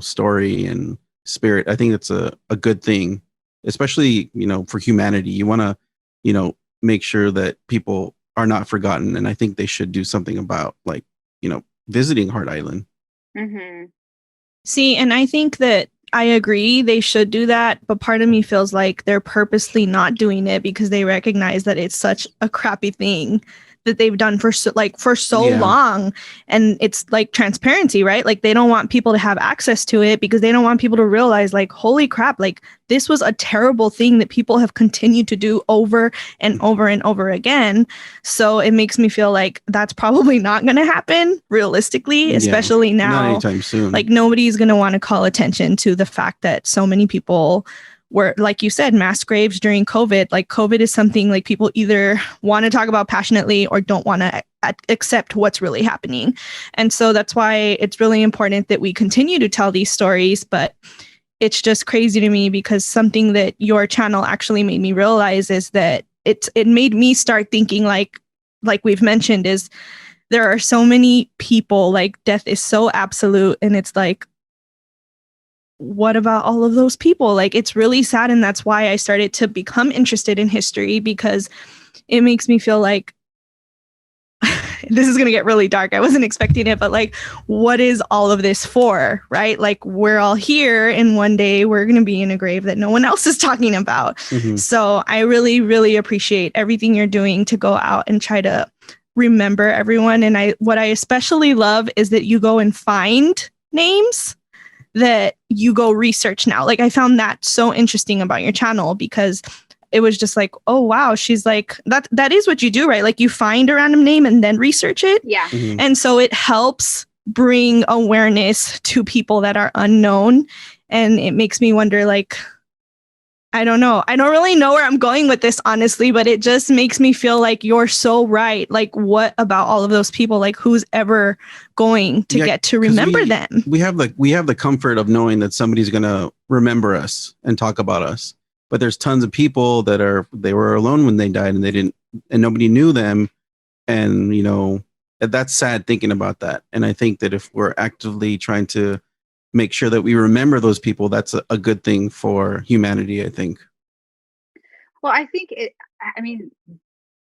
story and spirit, I think that's a good thing, especially, for humanity. You want to, make sure that people are not forgotten. And I think they should do something about like, visiting Hart Island. Mm-hmm. See, and I think that I agree they should do that, but part of me feels like they're purposely not doing it because they recognize that it's such a crappy thing that they've done for so Yeah. long. And it's like transparency, right? Like they don't want people to have access to it because they don't want people to realize like, holy crap, like this was a terrible thing that people have continued to do over and over and over again. So it makes me feel like that's probably not going to happen realistically, especially Not now. anytime soon. Like nobody's going to want to call attention to the fact that so many people were, like you said, mass graves during COVID. Like COVID is something like people either want to talk about passionately or don't want to accept what's really happening. And so that's why it's really important that we continue to tell these stories. But it's just crazy to me because something that your channel actually made me realize is that it made me start thinking like we've mentioned, is there are so many people, like death is so absolute, and it's like, what about all of those people? Like, it's really sad. And that's why I started to become interested in history, because it makes me feel like this is going to get really dark. I wasn't expecting it, but like, what is all of this for? Right? Like, we're all here and one day we're going to be in a grave that no one else is talking about. Mhm. So I really, really appreciate everything you're doing to go out and try to remember everyone. And what I especially love is that you go and find names that you go research now. Like, I found that so interesting about your channel, because it was just like, oh wow, she's like, that is what you do, right? Like, you find a random name and then research it. Yeah. Mhm. And so it helps bring awareness to people that are unknown. And it makes me wonder, like, I don't know. I don't really know where I'm going with this, honestly, but it just makes me feel like you're so right. Like, what about all of those people? Like, who's ever going to Yeah, get to 'cause remember them? We have the comfort of knowing that somebody's gonna remember us and talk about us. But there's tons of people that they were alone when they died and nobody knew them. And that's sad thinking about that. And I think that if we're actively trying to make sure that we remember those people, that's a good thing for humanity, I think. Well, I think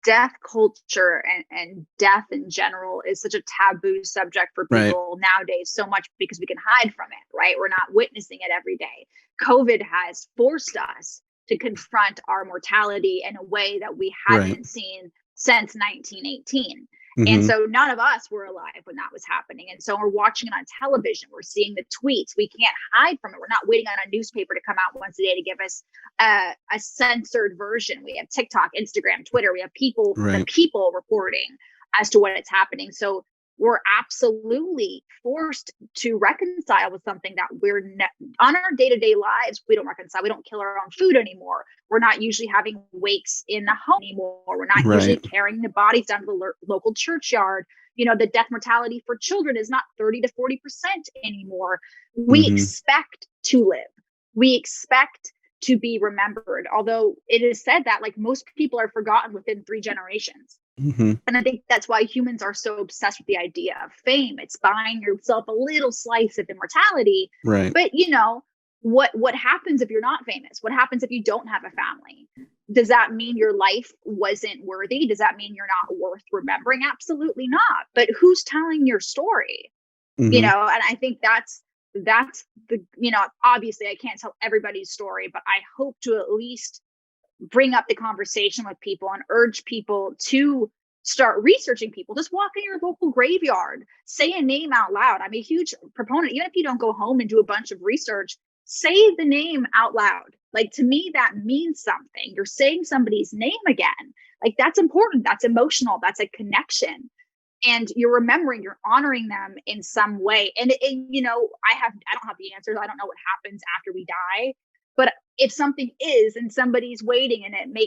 death culture and death in general is such a taboo subject for Right. people nowadays, so much because we can hide from it, right? We're not witnessing it every day. COVID has forced us to confront our mortality in a way that we hadn't Right. seen since 1918. And Mhm. so none of us were alive when that was happening. And so we're watching it on television. We're seeing the tweets. We can't hide from it. We're not waiting on a newspaper to come out once a day to give us a censored version. We have TikTok, Instagram, Twitter. We have the people reporting as to what is happening. So we're absolutely forced to reconcile with something that on our day-to-day lives. We don't reconcile. We don't kill our own food anymore. We're not usually having wakes in the home anymore. We're not usually carrying the bodies down to the local churchyard. The death mortality for children is not 30 to 40% anymore. We Mhm. expect to live. We expect to be remembered. Although it is said that like most people are forgotten within 3 generations. Mhm. And I think that's why humans are so obsessed with the idea of fame. It's buying yourself a little slice of immortality. Right. But what happens if you're not famous? What happens if you don't have a family? Does that mean your life wasn't worthy? Does that mean you're not worth remembering? Absolutely not. But who's telling your story? Mhm. And I think that's the obviously I can't tell everybody's story, but I hope to at least bring up the conversation with people and urge people to start researching people. Just walk in your local graveyard, say a name out loud. I'm a huge proponent. Even if you don't go home and do a bunch of research, say the name out loud. Like, to me, that means something. You're saying somebody's name again. Like, that's important. That's emotional. That's a connection. And you're remembering, you're honoring them in some way. And I don't have the answers. I don't know what happens after we die. But if something is, and somebody's waiting, and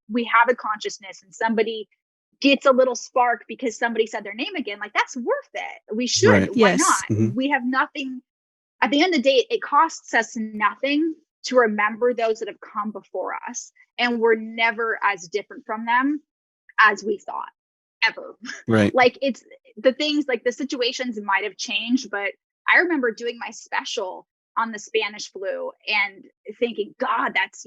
we have a consciousness, and somebody gets a little spark because somebody said their name again, like, that's worth it. We should. Right. Why Yes. not? Mhm. We have nothing. At the end of the day, it costs us nothing to remember those that have come before us. And we're never as different from them as we thought, ever. Right. Like, it's the things, like the situations might have changed, but I remember doing my special on the Spanish flu and thinking, God, that's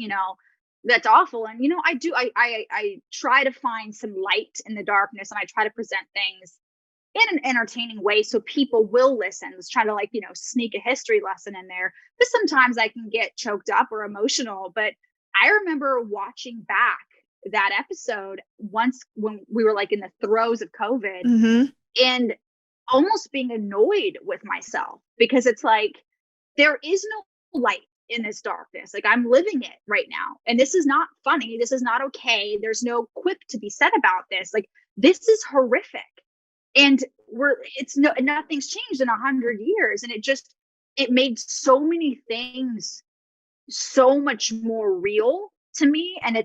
awful. And I try to find some light in the darkness, and I try to present things in an entertaining way so people will listen. Let's try to sneak a history lesson in there. But sometimes I can get choked up or emotional. But I remember watching back that episode once when we were like in the throes of COVID, and almost being annoyed with myself, because it's like, there is no light in this darkness. Like, I'm living it right now. And this is not funny. This is not okay. There's no quip to be said about this. Like, this is horrific. And nothing's changed in 100 years. And it made so many things so much more real to me. And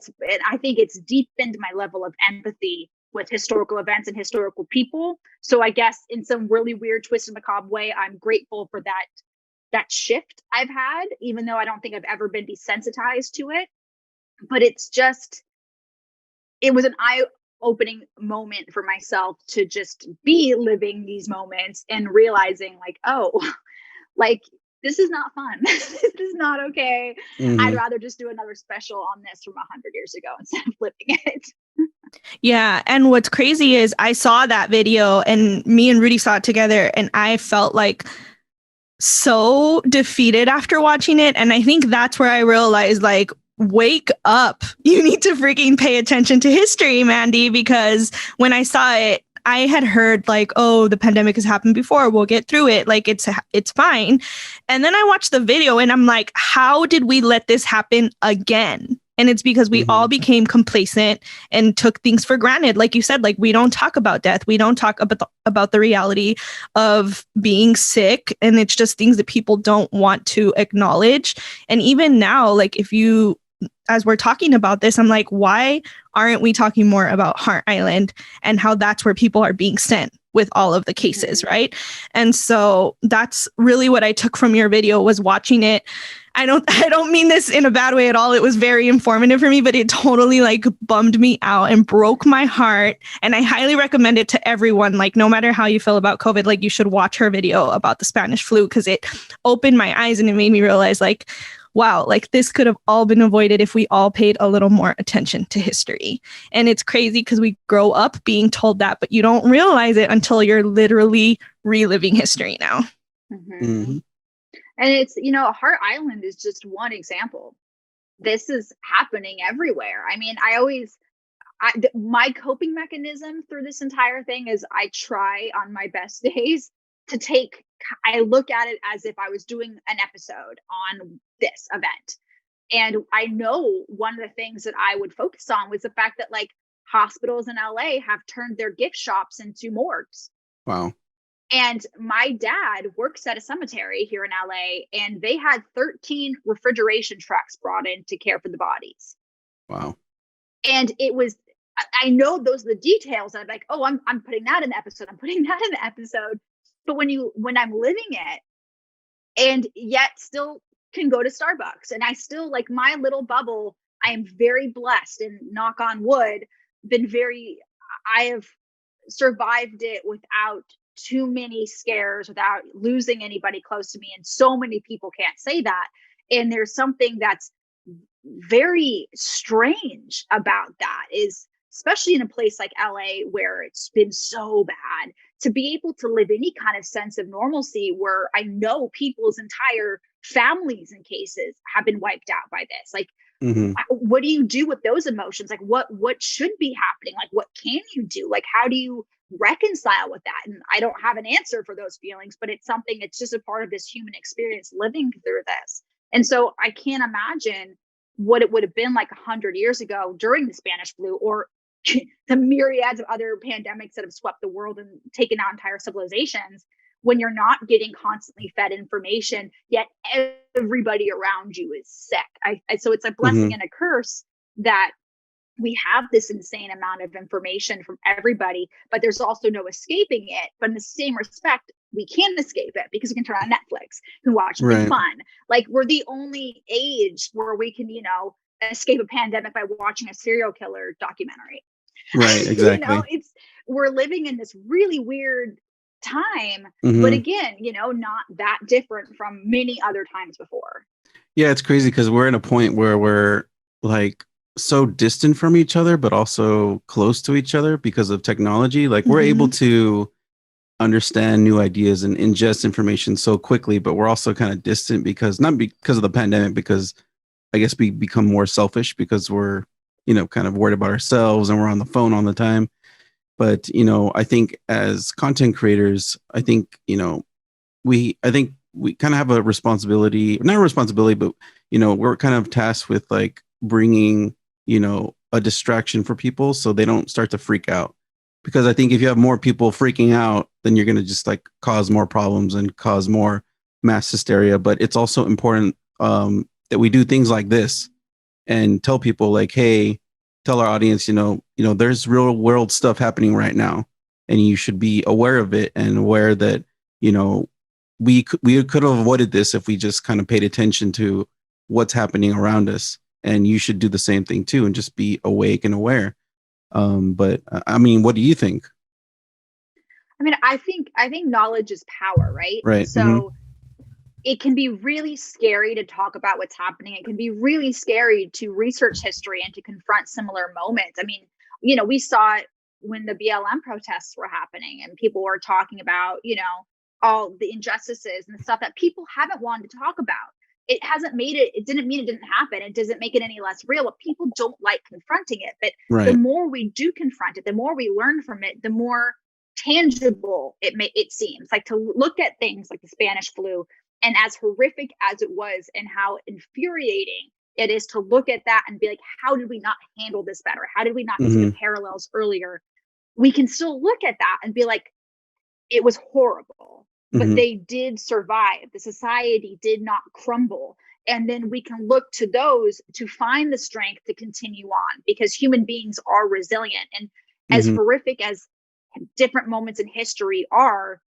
I think it's deepened my level of empathy with historical events and historical people. So I guess in some really weird, twisted, macabre way, I'm grateful for that shift I've had, even though I don't think I've ever been desensitized to it. But it was an eye-opening moment for myself to just be living these moments and realizing like, oh, like, this is not fun. This is not okay. I'd rather just do another special on this from 100 years ago instead of living it. Yeah. And what's crazy is I saw that video and me and Rudy saw it together, and I felt like so defeated after watching it. And I think that's where I realized, like, wake up. You need to freaking pay attention to history, Mandy, because when I saw it, I had heard like, oh, the pandemic has happened before. We'll get through it. Like, it's fine. And then I watched the video and I'm like, how did we let this happen again? And it's because we all became complacent and took things for granted. Like you said, like, we don't talk about death. We don't talk about the reality of being sick. And it's just things that people don't want to acknowledge. And even now, like, as we're talking about this, I'm like, why aren't we talking more about Hart Island and how that's where people are being sent with all of the cases, right? And so that's really what I took from your video, was watching it. I don't mean this in a bad way at all. It was very informative for me, but it totally like bummed me out and broke my heart. And I highly recommend it to everyone. Like, no matter how you feel about COVID, like, you should watch her video about the Spanish flu, because it opened my eyes and it made me realize, like, wow, like, this could have all been avoided if we all paid a little more attention to history. And it's crazy because we grow up being told that, but you don't realize it until you're literally reliving history now. And it's, Hart Island is just one example. This is happening everywhere. I mean, my coping mechanism through this entire thing is I try on my best days I look at it as if I was doing an episode on this event. And I know one of the things that I would focus on was the fact that, like, hospitals in LA have turned their gift shops into morgues. Wow. And my dad works at a cemetery here in LA, and they had 13 refrigeration trucks brought in to care for the bodies. Wow. And I know those are the details. And I'm like, oh, I'm putting that in the episode. I'm putting that in the episode. But when I'm living it, and yet still can go to Starbucks, and I still, like, my little bubble, I am very blessed, and knock on wood, I have survived it without too many scares, without losing anybody close to me. And so many people can't say that. And there's something that's very strange about that, is especially in a place like LA where it's been so bad, to be able to live any kind of sense of normalcy, where I know people's entire families in cases have been wiped out by this. Like, what do you do with those emotions? Like, what should be happening? Like, what can you do? Like, how do you reconcile with that? And I don't have an answer for those feelings, but it's just a part of this human experience living through this. And so I can't imagine what it would have been like 100 years ago during the Spanish flu, or the myriads of other pandemics that have swept the world and taken out entire civilizations, when you're not getting constantly fed information, yet everybody around you is sick. So it's a blessing and a curse that we have this insane amount of information from everybody, but there's also no escaping it. But in the same respect, we can escape it because we can turn on Netflix and watch something fun. Like, we're the only age where we can, escape a pandemic by watching a serial killer documentary. Right, exactly. We're living in this really weird time, but again, not that different from many other times before. Yeah, it's crazy because we're in a point where we're like so distant from each other, but also close to each other because of technology. Like, we're able to understand new ideas and ingest information so quickly, but we're also kind of distant not because of the pandemic, because I guess we become more selfish because we're kind of worried about ourselves and we're on the phone all the time. But, I think as content creators, I think we kind of have a responsibility, not a responsibility, but, we're kind of tasked with like bringing, a distraction for people so they don't start to freak out. Because I think if you have more people freaking out, then you're going to just like cause more problems and cause more mass hysteria. But it's also important that we do things like this and tell people like, hey, tell our audience, there's real world stuff happening right now, and you should be aware of it and aware that, we could have avoided this if we just kind of paid attention to what's happening around us. And you should do the same thing too, and just be awake and aware. But I mean, what do you think? I mean, I think knowledge is power, right? Right. So it can be really scary to talk about what's happening. It can be really scary to research history and to confront similar moments. I mean, we saw it when the BLM protests were happening and people were talking about, all the injustices and stuff that people haven't wanted to talk about. It didn't mean it didn't happen. It doesn't make it any less real, but people don't like confronting it. But the more we do confront it, the more we learn from it, the more tangible it seems. Like to look at things like the Spanish flu, and as horrific as it was and how infuriating it is to look at that and be like, how did we not handle this better? How did we not see the parallels earlier? We can still look at that and be like, it was horrible, but they did survive. The society did not crumble. And then we can look to those to find the strength to continue on, because human beings are resilient. And as horrific as different moments in history are,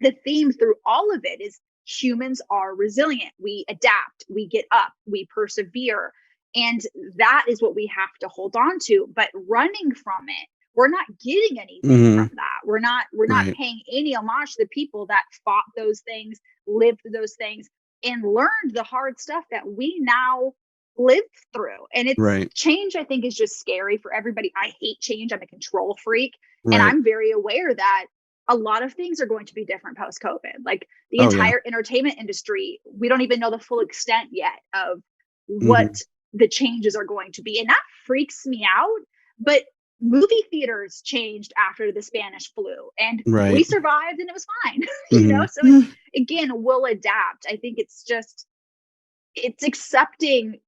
the theme through all of it is humans are resilient. We adapt, we get up, we persevere. And that is what we have to hold on to. But running from it, we're not getting anything from that. We're not paying any homage to the people that fought those things, lived those things, and learned the hard stuff that we now live through. And it's change, I think, is just scary for everybody. I hate change. I'm a control freak. And I'm very aware that a lot of things are going to be different post-COVID. Like the entire entertainment industry, we don't even know the full extent yet of what the changes are going to be. And that freaks me out. But movie theaters changed after the Spanish flu, and we survived and it was fine. So again, we'll adapt. I think it's accepting.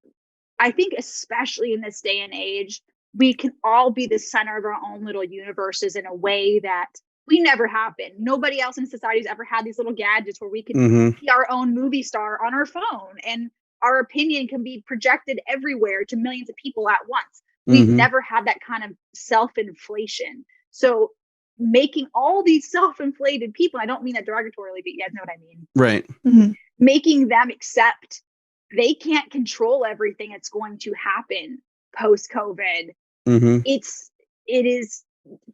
I think especially in this day and age, we can all be the center of our own little universes in a way that we never have been. Nobody else in society has ever had these little gadgets where we can be our own movie star on our phone, and our opinion can be projected everywhere to millions of people at once. We've never had that kind of self-inflation. So making all these self-inflated people, I don't mean that derogatorily, but you guys know what I mean. Right. Making them accept they can't control everything that's going to happen post-COVID. It is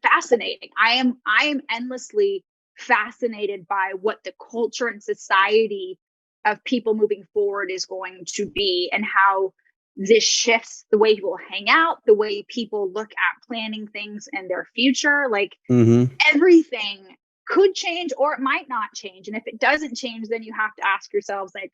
fascinating. I am endlessly fascinated by what the culture and society of people moving forward is going to be, and how this shifts the way people hang out, the way people look at planning things and their future. Like everything could change or it might not change. And if it doesn't change, then you have to ask yourselves, like,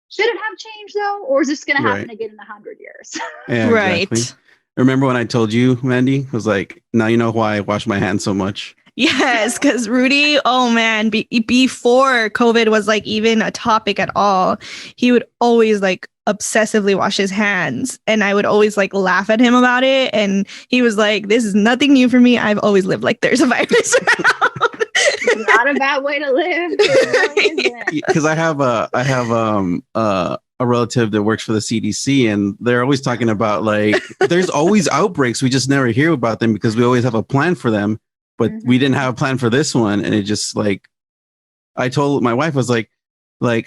should it have changed though? Or is this going to happen again in 100 years? Yeah, exactly. Remember when I told you, Mandy, I was like, now you know why I wash my hands so much. Yes, because Rudy, oh man, before COVID was like even a topic at all, he would always like obsessively wash his hands, and I would always like laugh at him about it. And he was like, "This is nothing new for me. I've always lived like there's a virus around." Not a bad way to live. Because I have a relative that works for the CDC, and they're always talking about like there's always outbreaks. We just never hear about them because we always have a plan for them. But we didn't have a plan for this one. And it just like, I told my wife, I was like,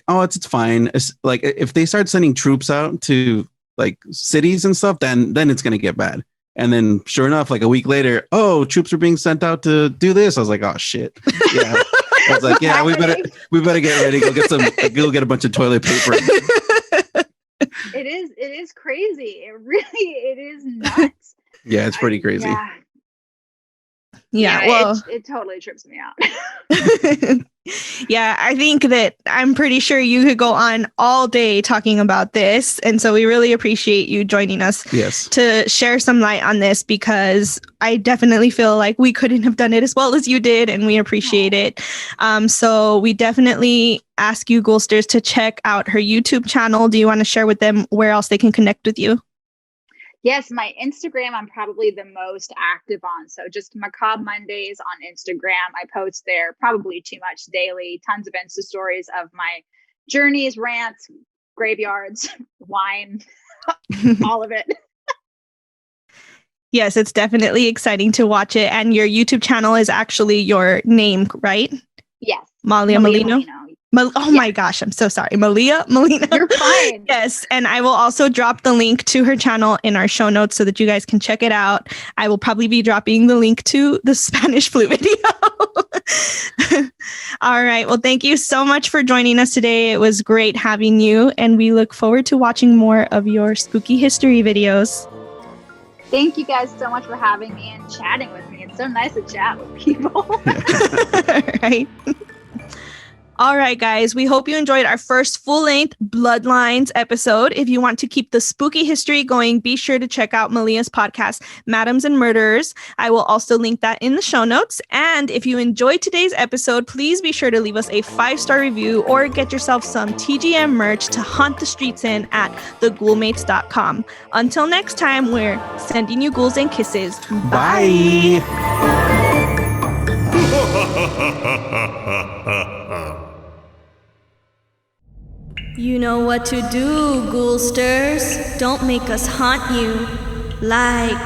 oh, it's fine. It's like, if they start sending troops out to like cities and stuff, then it's going to get bad. And then sure enough, like a week later, oh, troops are being sent out to do this. I was like, oh shit. Yeah. I was like, yeah, we better get ready. Go get a bunch of toilet paper. It is crazy. It is nuts. Yeah, it's pretty crazy. Yeah. Yeah, well, it totally trips me out. yeah, I think that I'm pretty sure you could go on all day talking about this. And so we really appreciate you joining us Yes. to share some light on this, because I definitely feel like we couldn't have done it as well as you did, and we appreciate it. So we definitely ask you, Ghoulsters, to check out her YouTube channel. Do you want to share with them where else they can connect with you? Yes, my Instagram, I'm probably the most active on. So just Macabre Mondays on Instagram. I post there probably too much daily, tons of Insta stories of my journeys, rants, graveyards, wine, all of it. Yes, it's definitely exciting to watch it. And your YouTube channel is actually your name, right? Yes. Malia Miglino. Yeah. My gosh, I'm so sorry. Malia Miglino. You're fine. Yes. And I will also drop the link to her channel in our show notes so that you guys can check it out. I will probably be dropping the link to the Spanish flu video. All right. Well, thank you so much for joining us today. It was great having you, and we look forward to watching more of your spooky history videos. Thank you guys so much for having me and chatting with me. It's so nice to chat with people. Right. All right, guys, we hope you enjoyed our first full-length Bloodlines episode. If you want to keep the spooky history going, be sure to check out Malia's podcast, Madams and Murderers. I will also link that in the show notes. And if you enjoyed today's episode, please be sure to leave us a 5-star review or get yourself some TGM merch to haunt the streets in at theghoulmates.com. Until next time, we're sending you ghouls and kisses. Bye. You know what to do, Ghoulsters. Don't make us haunt you. Like,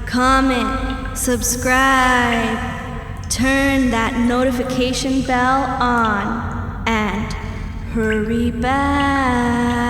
comment, subscribe, turn that notification bell on, and hurry back.